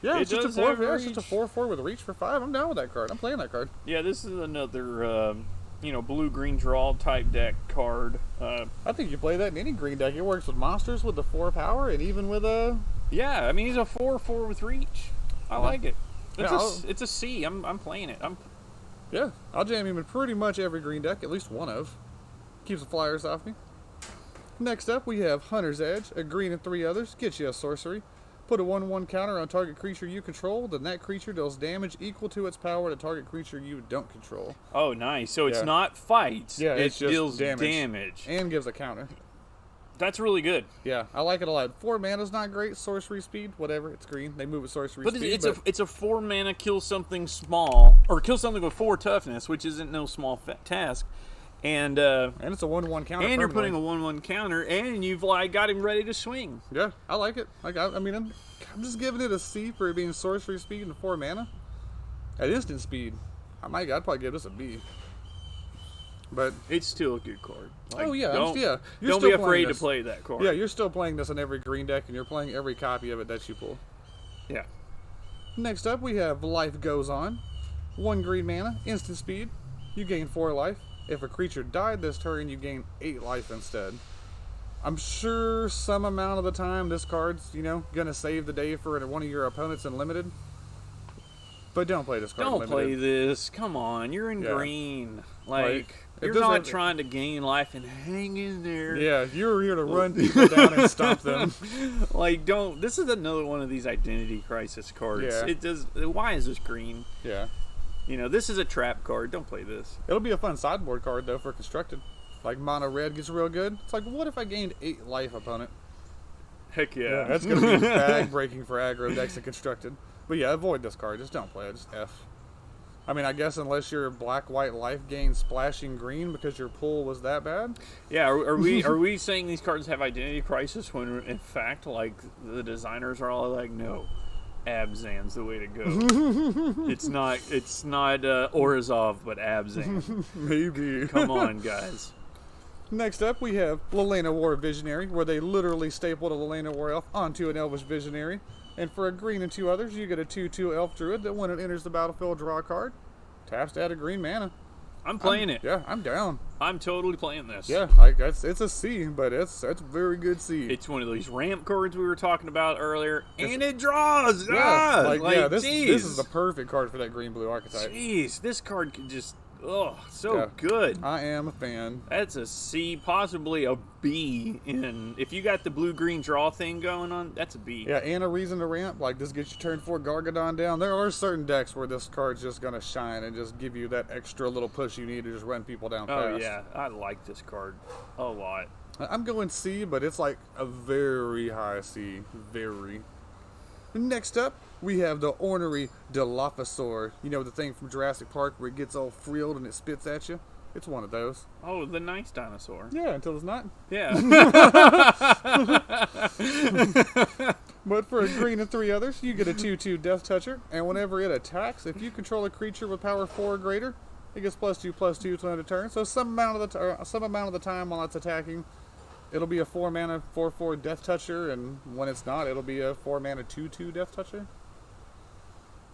Yeah, It it's just a does 4. have Yeah, it's just a reach. 4/4 with reach for 5. I'm down with that card. I'm playing that card. Yeah, this is another, blue-green draw type deck card. I think you play that in any green deck. It works with monsters with the 4 power, and even with a. Yeah, I mean, he's a 4/4 with reach. I like it. It's, Yeah, it's a C. I'm playing it. Yeah, I'll jam him in pretty much every green deck, at least one of. Keeps the flyers off me. Next up, we have Hunter's Edge, a green and 3 others. Gets you a sorcery. Put a 1/1 counter on target creature you control, then that creature deals damage equal to its power to target creature you don't control. Oh, nice. So it's Yeah. not fights. Yeah, it it's just deals damage. And gives a counter. That's really good. Yeah, I like it a lot. 4 mana's not great. Sorcery speed, whatever. It's green. They move at sorcery But speed. it's a 4 mana kill something small, or kill something with 4 toughness, which isn't no small task. And it's a 1/1 counter. you're putting permanently. a 1/1 counter, and you've got him ready to swing. Yeah, I like it. Like I mean, I'm just giving it a C for it being sorcery speed and 4 mana. At instant speed, I'd probably give this a B. But It's still a good card. Oh, yeah, don't, yeah. You're don't still be afraid playing to this. play that card. yeah, you're still playing this in every green deck, and you're playing every copy of it that you pull. Yeah. Next up, we have Life Goes On. 1 green mana, instant speed. You gain 4 life. If a creature died this turn, you gain 8 life instead. I'm sure some amount of the time this card's, gonna save the day for one of your opponents in limited. But don't play this card in Don't limited. play this. Come on, you're in Yeah. green. Like, it you're doesn't not have- trying to gain life and hang in there. Yeah, you're here to run people down and stop them. Like, don't. This is another one of these identity crisis cards. Yeah. It does. Why is this green? Yeah. This is a trap card. Don't play this. It'll be a fun sideboard card, though, for constructed. Like, mono red gets real good. It's like, what if I gained 8 life, opponent? Heck yeah. That's going to be bag breaking for aggro decks and constructed. But yeah, avoid this card. Just don't play it. Just F. I mean, I guess unless you're black-white life gain splashing green because your pull was that bad. Yeah, are we saying these cards have identity crisis when in fact, like, the designers are all like, no, Abzan's the way to go. it's not Orzhov, but Abzan. Maybe. Come on, guys. Next up, we have Lelena War Visionary, where they literally stapled a Lelena War Elf onto an Elvish Visionary. And for a green and 2 others, you get a 2/2 Elf Druid that when it enters the battlefield, draw a card. Taps to add a green mana. I'm playing it. Yeah, I'm down. I'm totally playing this. Yeah, like it's a C, but it's very good C. It's one of these ramp cards we were talking about earlier, and it draws. Yeah, this geez. is the perfect card for that green-blue archetype. Jeez, this card can just, so Yeah. good. I am a fan. That's a C, possibly a B. If you got the blue-green draw thing going on, that's a B. Yeah, and a reason to ramp. Like, this gets you turn 4 Gargadon down. There are certain decks where this card's just going to shine and just give you that extra little push you need to just run people down fast. Oh, yeah. I like this card a lot. I'm going C, but it's like a very high C. Very. Next up, we have the Ornery Dilophosaur. You know, the thing from Jurassic Park where it gets all frilled and it spits at you? It's one of those. Oh, the nice dinosaur. Yeah, until it's not. Yeah. But for a green and 3 others, you get a 2/2 Death Toucher, and whenever it attacks, if you control a creature with power 4 or greater, it gets +2/+2 to end a turn. So some amount of the time while it's attacking, it'll be a 4 mana 4/4 Death Toucher, and when it's not, it'll be a 4 mana 2/2 Death Toucher.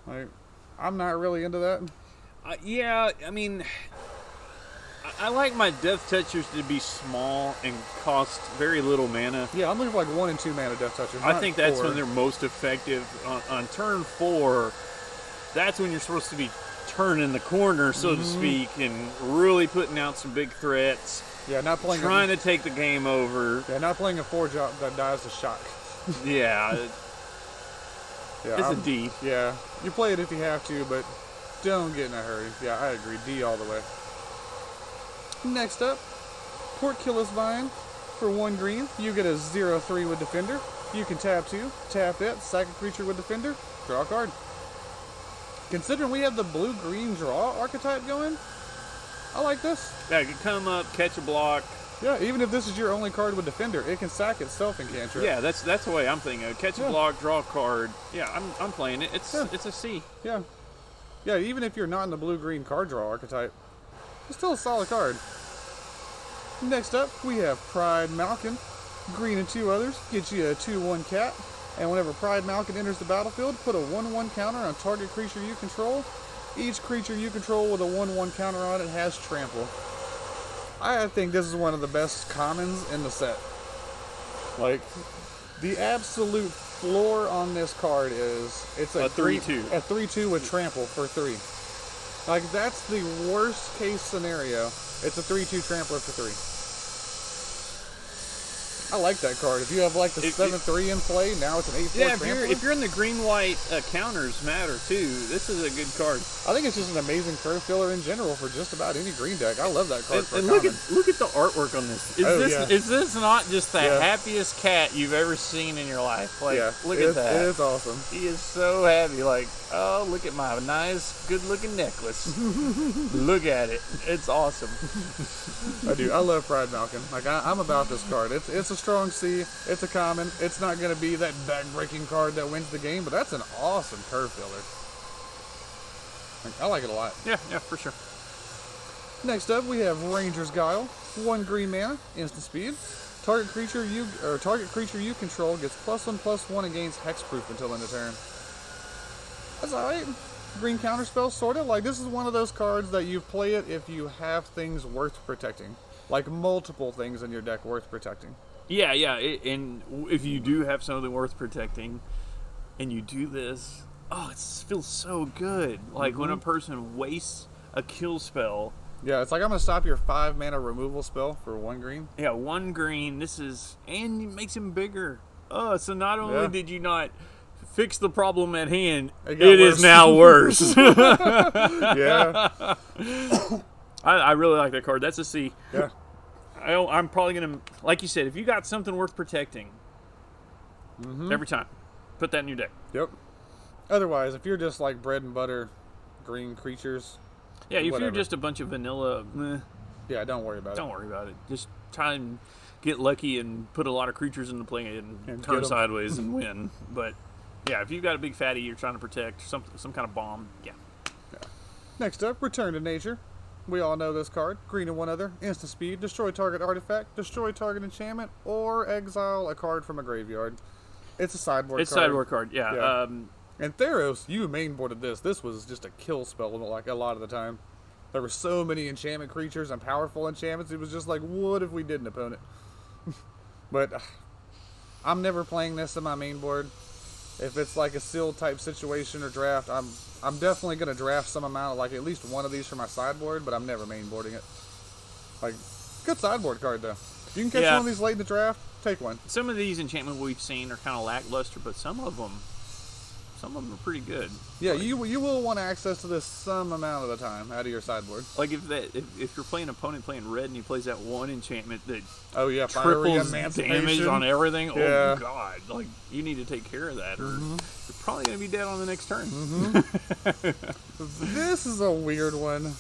Like, I'm not really into that. Yeah, I mean, I like my Death Touchers to be small and cost very little mana. Yeah, I'm looking for like 1 and 2 mana Death Touchers. I not think that's 4. when they're most effective. On turn 4, that's when you're supposed to be turning the corner, so to speak, and really putting out some big threats. Yeah, not playing. Trying to take the game over. Yeah, not playing a 4-drop that dies to shock. Yeah, Yeah, it's a D. Yeah, you play it if you have to, but don't get in a hurry. Yeah, I agree. D all the way. Next up, Portkillis Vine. For 1 green, you get a 0/3 with Defender. You can tap 2, tap it, sack a creature with Defender, draw a card. Considering we have the blue-green draw archetype going, I like this. Yeah, it can come up, catch a block. Yeah, even if this is your only card with Defender, it can sack itself and cantrip. Yeah, that's the way I'm thinking. Catch a block, draw a card. Yeah, I'm playing it. It's a C. Yeah. Yeah, even if you're not in the blue-green card draw archetype, it's still a solid card. Next up, we have Pride Malkin. Green and 2 others, get you a 2/1 cat. And whenever Pride Malkin enters the battlefield, put a 1/1 counter on target creature you control. Each creature you control with a 1/1 counter on it has trample. I think this is one of the best commons in the set. Like, the absolute floor on this card is it's a 3/2. A 3/2 with trample for 3. Like, that's the worst case scenario. It's a 3/2 trampler for 3. I like that card. If you have like the 7/3 in play, now it's an 8/4 Yeah, trampler. if you're in the green-white counters matter too, this is a good card. I think it's just an amazing curve filler in general for just about any green deck. I love that card for And a look common. at the artwork on this. Is this not just the Yeah. happiest cat you've ever seen in your life? Like, Yeah, look at that. It is awesome. He is so happy. Like, oh, look at my nice, good-looking necklace. Look at it. It's awesome. I do. I love Pride Malkin. Like, I'm about this card. It's a strong C. It's a common. It's not going to be that back-breaking card that wins the game, but that's an awesome curve filler. Like, I like it a lot. Yeah, for sure. Next up, we have Ranger's Guile. 1 green mana, instant speed. Target creature you control gets +1/+1 and gains hexproof until end of turn. That's alright. Green counterspell, sorta. Like, this is one of those cards that you play it if you have things worth protecting. Like, multiple things in your deck worth protecting. Yeah. And if you do have something worth protecting, and you do this, oh, it feels so good. Like when a person wastes a kill spell. Yeah, it's like I'm going to stop your 5 mana removal spell for 1 green. Yeah, 1 green. And it makes him bigger. Oh, so not only did you not fix the problem at hand, It it got is now worse. Yeah. I really like that card. That's a C. Yeah. I'm probably going to, like you said, if you got something worth protecting, every time, put that in your deck. Yep. Otherwise, if you're just like bread and butter green creatures, Yeah, if whatever. you're just a bunch of vanilla, Yeah, don't worry about don't worry about it. Just try and get lucky and put a lot of creatures into play and And turn get 'em. sideways and win. But yeah, if you've got a big fatty you're trying to protect, some kind of bomb, yeah. it. Next up, Return to Nature. We all know this card. Green and 1 other. Instant speed. Destroy target artifact. Destroy target enchantment. Or exile a card from a graveyard. It's a sideboard It's card. sideboard card, yeah. Yeah. And Theros, you mainboarded this. This was just a kill spell like a lot of the time. There were so many enchantment creatures and powerful enchantments. It was just like, what if we did an opponent? But I'm never playing this in my main board. If it's like a sealed type situation or draft, I'm definitely going to draft some amount of like at least one of these for my sideboard, but I'm never mainboarding it. Like, good sideboard card though. If you can catch Yeah. one of these late in the draft, take one. Some of these enchantments we've seen are kind of lackluster, but some of them are pretty good. Yeah, you will want access to this some amount of the time out of your sideboard. Like if you're playing an opponent playing red and he plays that one enchantment that Oh yeah, fiery triples emancipation. damage on everything, Yeah. oh god, like you need to take care of that, or you're probably gonna be dead on the next turn. This is a weird one.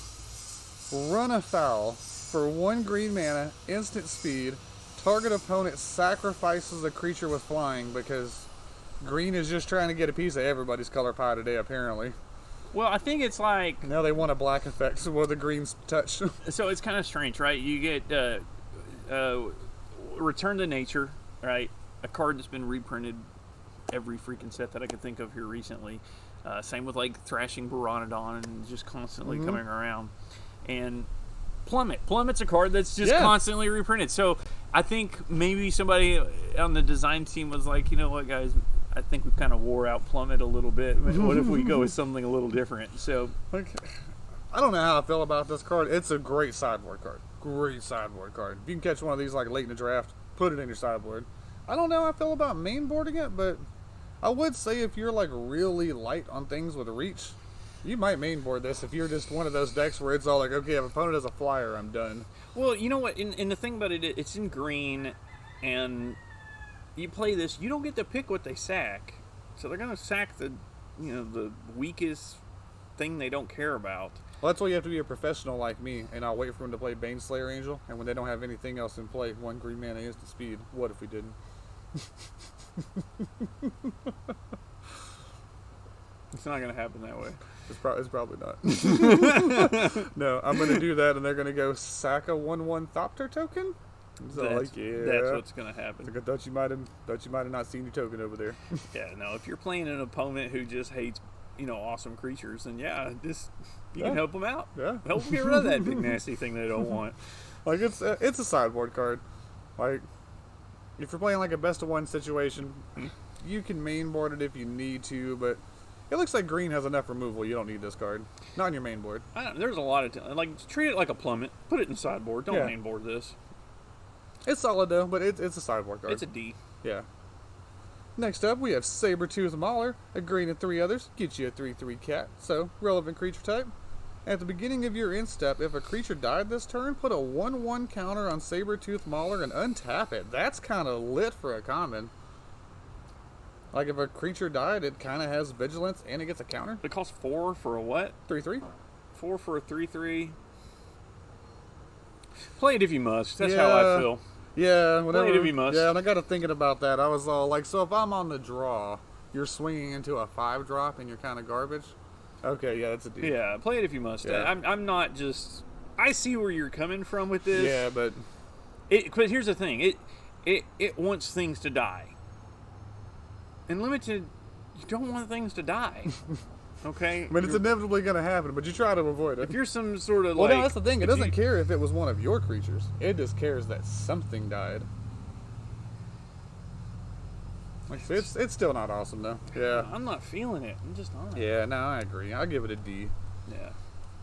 Run afoul for 1 green mana, instant speed. Target opponent sacrifices a creature with flying because green is just trying to get a piece of everybody's color pie today, apparently. Well, I think it's like Now they want a black effect, so what the greens touch. so it's kind of strange, right? You get Return to Nature, right? A card that's been reprinted every freaking set that I could think of here recently. Same with like Thrashing Baronodon and just constantly coming around. And Plummet's a card that's just constantly reprinted. So I think maybe somebody on the design team was like, you know what, guys, I think we've kind of wore out Plummet a little bit. What if we go with something a little different? So I don't know how I feel about this card. It's a great sideboard card. Great sideboard card. If you can catch one of these like late in the draft, put it in your sideboard. I don't know how I feel about mainboarding it, but I would say if you're like really light on things with reach, you might mainboard this if you're just one of those decks where it's all like, okay, if opponent has a flyer, I'm done. Well, you know what? And the thing about it, it's in green, and you play this, you don't get to pick what they sack. So they're going to sack the weakest thing they don't care about. Well, that's why you have to be a professional like me, and I'll wait for them to play Baneslayer Angel, and when they don't have anything else in play, 1 green mana instant speed. What if we didn't? It's not going to happen that way. It's probably not. No, I'm going to do that, and they're going to go sack a 1/1 Thopter token? So That's that's what's going to happen. Like, I thought you might have not seen your token over there. Yeah, no, if you're playing an opponent who just hates, awesome creatures, then you can help them out. Yeah. Help them get rid of that big nasty thing they don't want. Like, it's a sideboard card. Like, if you're playing like a best of one situation, you can mainboard it if you need to, but it looks like green has enough removal. You don't need this card. Not on your main board. There's a lot of like, treat it like a Plummet. Put it in sideboard. Don't Yeah. mainboard this. It's solid though, but it's a sideboard card. It's a D. Yeah. Next up, we have Sabertooth Mauler, a green and 3 others. Get you a 3/3 cat, so relevant creature type. At the beginning of your end step, if a creature died this turn, put a 1/1 counter on Sabertooth Mauler and untap it. That's kind of lit for a common. Like, if a creature died, it kind of has vigilance and it gets a counter. It costs 4 for a what? 3/3. 4 for a 3/3. Play it if you must. That's how I feel. Yeah, whenever. Play it if you must. Yeah, and I got to thinking about that. I was all like, so if I'm on the draw, you're swinging into a 5-drop and you're kind of garbage. Okay, yeah, that's a deal. Yeah, play it if you must. Yeah. I'm not just. I see where you're coming from with this. Yeah, but But here's the thing. It wants things to die. In limited, you don't want things to die. Okay? I mean, it's inevitably going to happen, but you try to avoid it. If you're some sort of Well, like. no, that's the thing. It if doesn't you- care if it was one of your creatures. It just cares that something died. Like, it's still not awesome, though. Yeah. I'm not feeling it. I'm just not. Yeah, no, I agree. I'll give it a D. Yeah.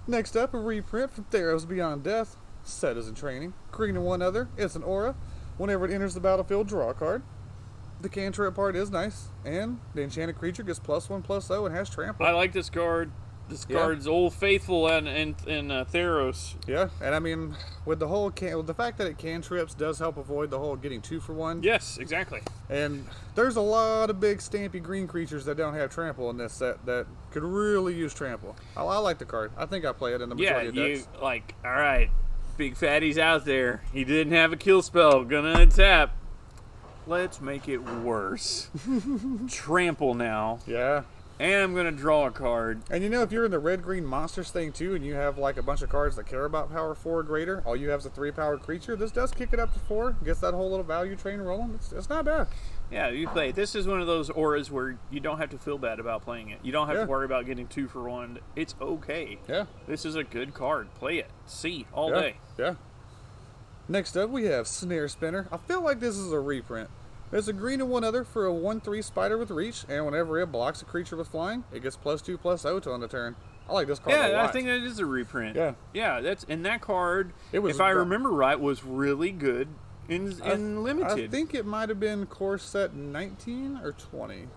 Next up, a reprint from Theros Beyond Death. Set is in training. Green and 1 other. It's an aura. Whenever it enters the battlefield, draw a card. The cantrip part is nice, and the enchanted creature gets +1/+0 and has trample. I like this card. This Yeah. card's Old Faithful in Theros. Yeah, and I mean, with the whole with the fact that it cantrips does help avoid the whole getting 2 for 1. Yes, exactly. And there's a lot of big stampy green creatures that don't have trample in this set that could really use trample. I like the card. I think I play it in the Yeah, majority of you decks. like. All right, big fatty's out there. He didn't have a kill spell. Gonna untap. Let's make it worse. Trample now, Yeah. and I'm gonna draw a card. And if you're in the red-green monsters thing too, and you have like a bunch of cards that care about power 4 or greater, all you have is a 3-powered creature, this does kick it up to 4, gets that whole little value train rolling. It's not bad. Yeah, you play it. This is one of those auras where you don't have to feel bad about playing it. You don't have Yeah. to worry about getting 2 for 1. It's okay. Yeah. This is a good card. Play it. See all Yeah. day. Yeah. Next up, we have Snare Spinner. I feel like this is a reprint. There's a green and 1 other for a 1/3 spider with reach, and whenever it blocks a creature with flying, it gets +2/+0 to on the turn. I like this card a Yeah, lot. I think that is a reprint. Yeah. Yeah, that card, It was if I done- remember right, was really good in limited. I think it might have been core set 19 or 20.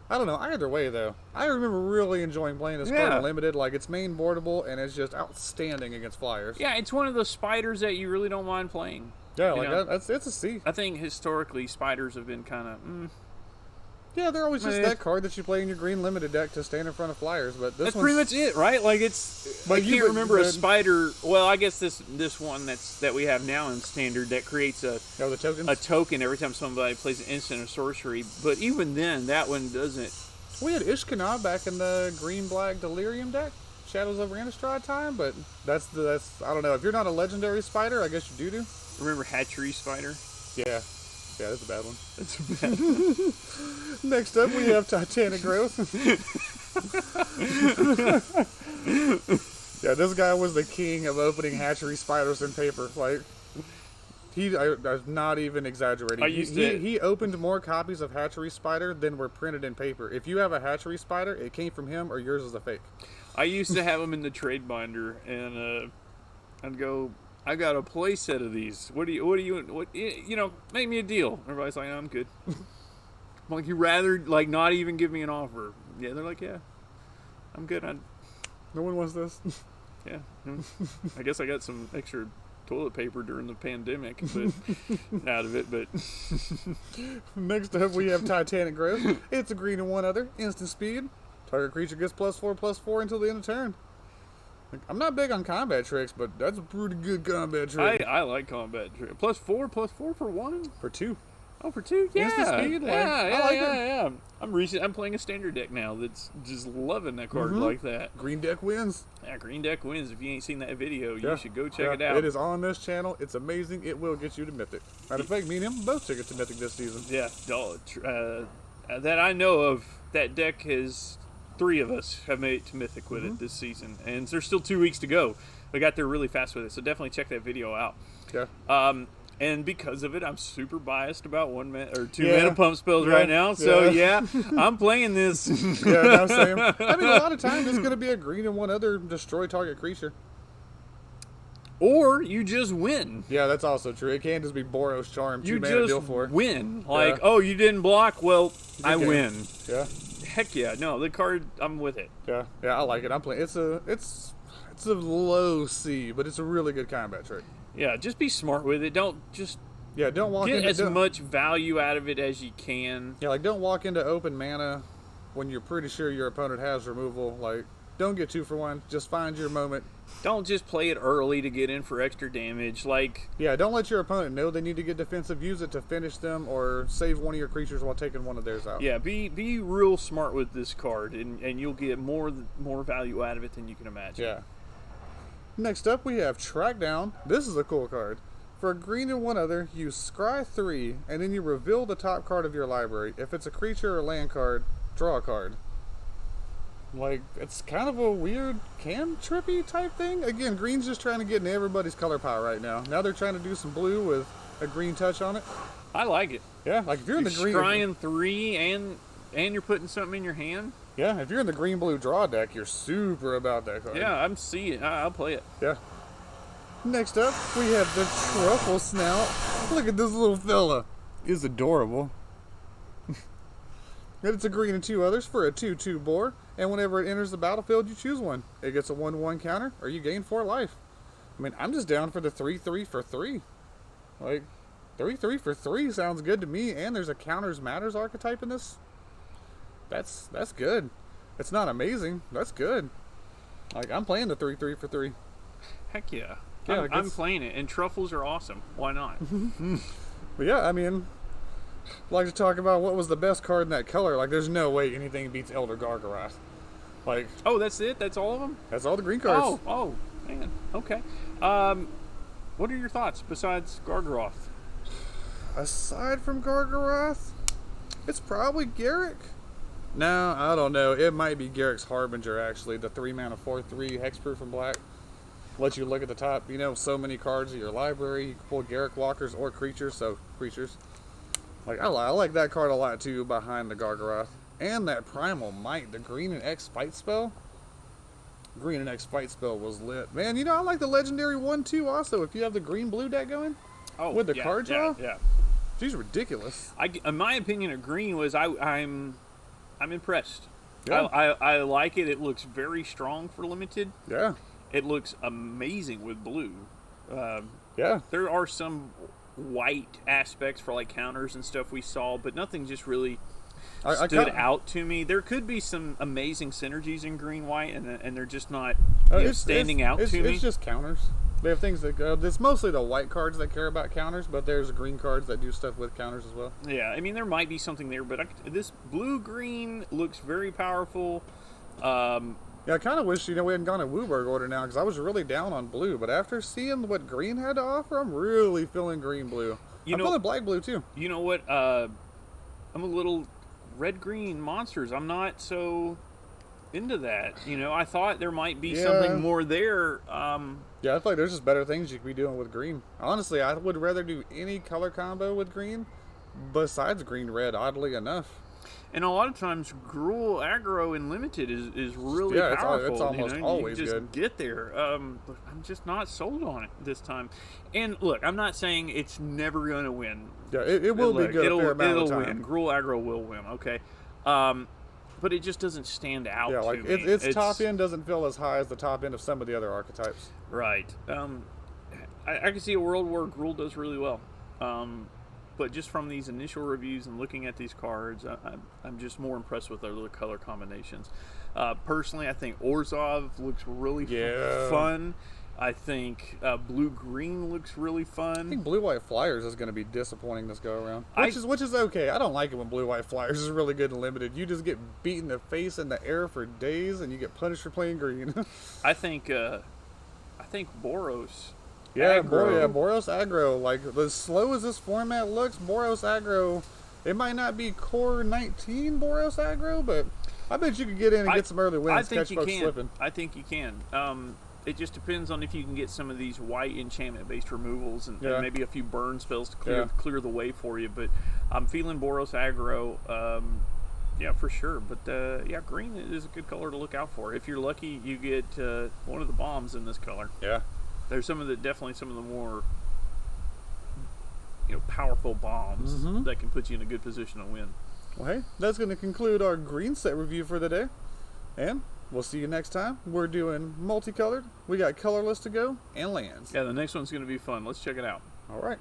I don't know. Either way, though, I remember really enjoying playing this card Yeah. in limited. Like, it's main boardable, and it's just outstanding against flyers. Yeah, it's one of those spiders that you really don't mind playing. Yeah, You like know? it's a C. I think historically spiders have been kind of. Yeah, they're always just Eh. that card that you play in your green limited deck to stand in front of flyers. But this That's one's, pretty much it, right? Like it's. But I you- can't remember a but- spider. Well, I guess this one that we have now in standard that creates Oh, the tokens. a token every time somebody plays an instant or sorcery. But even then, that one doesn't. We had Ishkanah back in the green-black Delirium deck, Shadows over Innistrad time. But that's I don't know. If you're not a legendary spider, I guess you do. Remember Hatchery Spider? Yeah. Yeah, that's a bad one. That's a bad. Next up, we have Titanic Growth. Yeah, this guy was the king of opening hatchery spiders in paper. Like, I'm not even exaggerating. He opened more copies of Hatchery Spider than were printed in paper. If you have a Hatchery Spider, it came from him or yours is a fake. I used to have them in the trade binder, and I'd go, I got a play set of these. What, make me a deal. Everybody's like, I'm good. I'm like, you rather, like, not even give me an offer? Yeah, they're like, yeah, I'm good. No one wants this. Yeah. I guess I got some extra toilet paper during the pandemic, but out of it, but Next up, we have Titanic Growth. It's a green and one other. Instant speed. Target creature gets +4/+4 until the end of turn. Like, I'm not big on combat tricks, but that's a pretty good combat trick. I like combat trick. +4 for one? For 2. Oh, for 2? Yeah. Instant speed? Like, Yeah, I like it. yeah. I'm playing a standard deck now that's just loving that card like that. Green deck wins. Yeah, green deck wins. If you ain't seen that video, Yeah. you should go check it Yeah, out. It is on this channel. It's amazing. It will get you to Mythic. Matter of fact, me and him both took it to Mythic this season. Yeah, that I know of, that deck has 3 of us have made it to Mythic with it this season, and there's still 2 weeks to go. We got there really fast with it, so definitely check that video out. Yeah. And because of it, I'm super biased about 1 or 2 Yeah. mana pump spells Yeah. right now. So Yeah. I'm playing this. Yeah, no, same. I mean, a lot of times it's going to be a green and one other destroy target creature. Or you just win. Yeah, that's also true. It can just be Boros Charm, 2 You mana just deal 4. win. Like, Yeah. oh, you didn't block? Well, I Okay. win. Yeah, Heck yeah. No, the card, I'm with it. yeah, I like it. I'm playing. It's a low C, but it's a really good combat trick. Yeah, just be smart with it. Don't just Yeah, don't walk get into as much value out of it as you can. Yeah, like don't walk into open mana when you're pretty sure your opponent has removal. Like, don't get 2 for 1. Just find your moment. Don't just play it early to get in for extra damage. Like, Yeah, don't let your opponent know they need to get defensive. Use it to finish them or save one of your creatures while taking one of theirs out. yeah, be real smart with this card, and you'll get more value out of it than you can imagine. Yeah. Next up, we have Track Down. This is a cool card. For a green and one other, you scry 3, and then you reveal the top card of your library. If it's a creature or land card, draw a card. Like, it's kind of a weird cantrippy type thing. Again, green's just trying to get in everybody's color pile right now. Now they're trying to do some blue with a green touch on it. I like it. Yeah, like if you're in the green, Scrying 3 and you're putting something in your hand. yeah, if you're in the green-blue draw deck, you're super about that card. Yeah, I'm seeing. I'll play it. Yeah. Next up, we have the Truffle Snout. Look at this little fella. Is adorable. And it's a green and 2 others for a 2/2 boar. And whenever it enters the battlefield, you choose one. It gets a 1/1 counter, or you gain 4 life. I mean, I'm just down for the 3/3 for 3. Like, 3/3 for 3 sounds good to me. And there's a counters matters archetype in this. That's good. It's not amazing. That's good. Like, I'm playing the 3/3 for 3. Heck yeah. Yeah, I'm playing it, and truffles are awesome. Why not? But yeah, I mean, I'd like to talk about what was the best card in that color. Like, there's no way anything beats Elder Gargaroth. Like, Oh, that's it? That's all of them? that's all the green cards. Oh, man. Okay. What are your thoughts besides Gargaroth? Aside from Gargaroth, it's probably Garruk. No, I don't know. It might be Garruk's Harbinger, actually. The 3 mana 4/3 hexproof and black. Let you look at the top. You know, so many cards in your library. You can pull Garruk walkers or creatures, so creatures. Like, I like that card a lot too, behind the Gargaroth. And that Primal Might, the green and X fight spell. Green and X fight spell was lit. Man, you know, I like the legendary 1/2 also. If you have the green-blue deck going, Oh, with the yeah, card draw? Yeah. she's ridiculous. In my opinion, of green was I'm impressed. Yeah. I like it. It looks very strong for limited. Yeah, It looks amazing with blue. yeah. There are some white aspects for like counters and stuff we saw, but nothing just really I stood kinda- out to me. There could be some amazing synergies in green white, and they're just not standing out to me. It's just counters. They have things that it's mostly the white cards that care about counters, but there's green cards that do stuff with counters as well. Yeah, I mean there might be something there, but this blue green looks very powerful. Yeah, I kind of wish, we hadn't gone in Wooburg order now, because I was really down on blue, but after seeing what green had to offer, I'm really feeling green-blue. You I know, call it black blue too. you know what? I'm a little red green monsters. I'm not so into that. You know, I thought there might be Yeah. something more there. Yeah, I feel like there's just better things you could be doing with green. Honestly, I would rather do any color combo with green besides green red, oddly enough. And a lot of times, Gruul aggro in limited is really Yeah, it's powerful. almost you always you just good. get there. But I'm just not sold on it this time. And look, I'm not saying it's never going to win. Yeah, it will be Look, good a fair amount of it'll time. win. Gruul aggro will win. Okay. But it just doesn't stand out. Yeah, to like me. its top end doesn't feel as high as the top end of some of the other archetypes. Right. I can see a world where Gruul does really well. But just from these initial reviews and looking at these cards, I'm just more impressed with their color combinations. Personally, I think Orzhov looks really Yeah. fun. I think blue-green looks really I fun. think blue white flyers is going to be disappointing this go around, I- which is okay. I don't like it when blue white flyers is really good and limited. You just get beat in the face in the air for days, and you get punished for playing green. I think Boros. Yeah, Aggro. Boros aggro. Like, as slow as this format looks, Boros aggro. It might not be core 19 Boros aggro, but I bet you could get in and get some early wins. I think catch you folks can. slipping. I think you can. It just depends on if you can get some of these white enchantment-based removals and Yeah. maybe a few burn spells to Yeah. clear the way for you. But I'm feeling Boros aggro. Yeah, for sure. But yeah, green is a good color to look out for. If you're lucky, you get one of the bombs in this color. Yeah. There's definitely some of the more powerful bombs Mhm. that can put you in a good position to win. Well, hey, that's going to conclude our green set review for the day. And we'll see you next time. We're doing multicolored. We got colorless to go and lands. Yeah, the next one's going to be fun. Let's check it out. All right.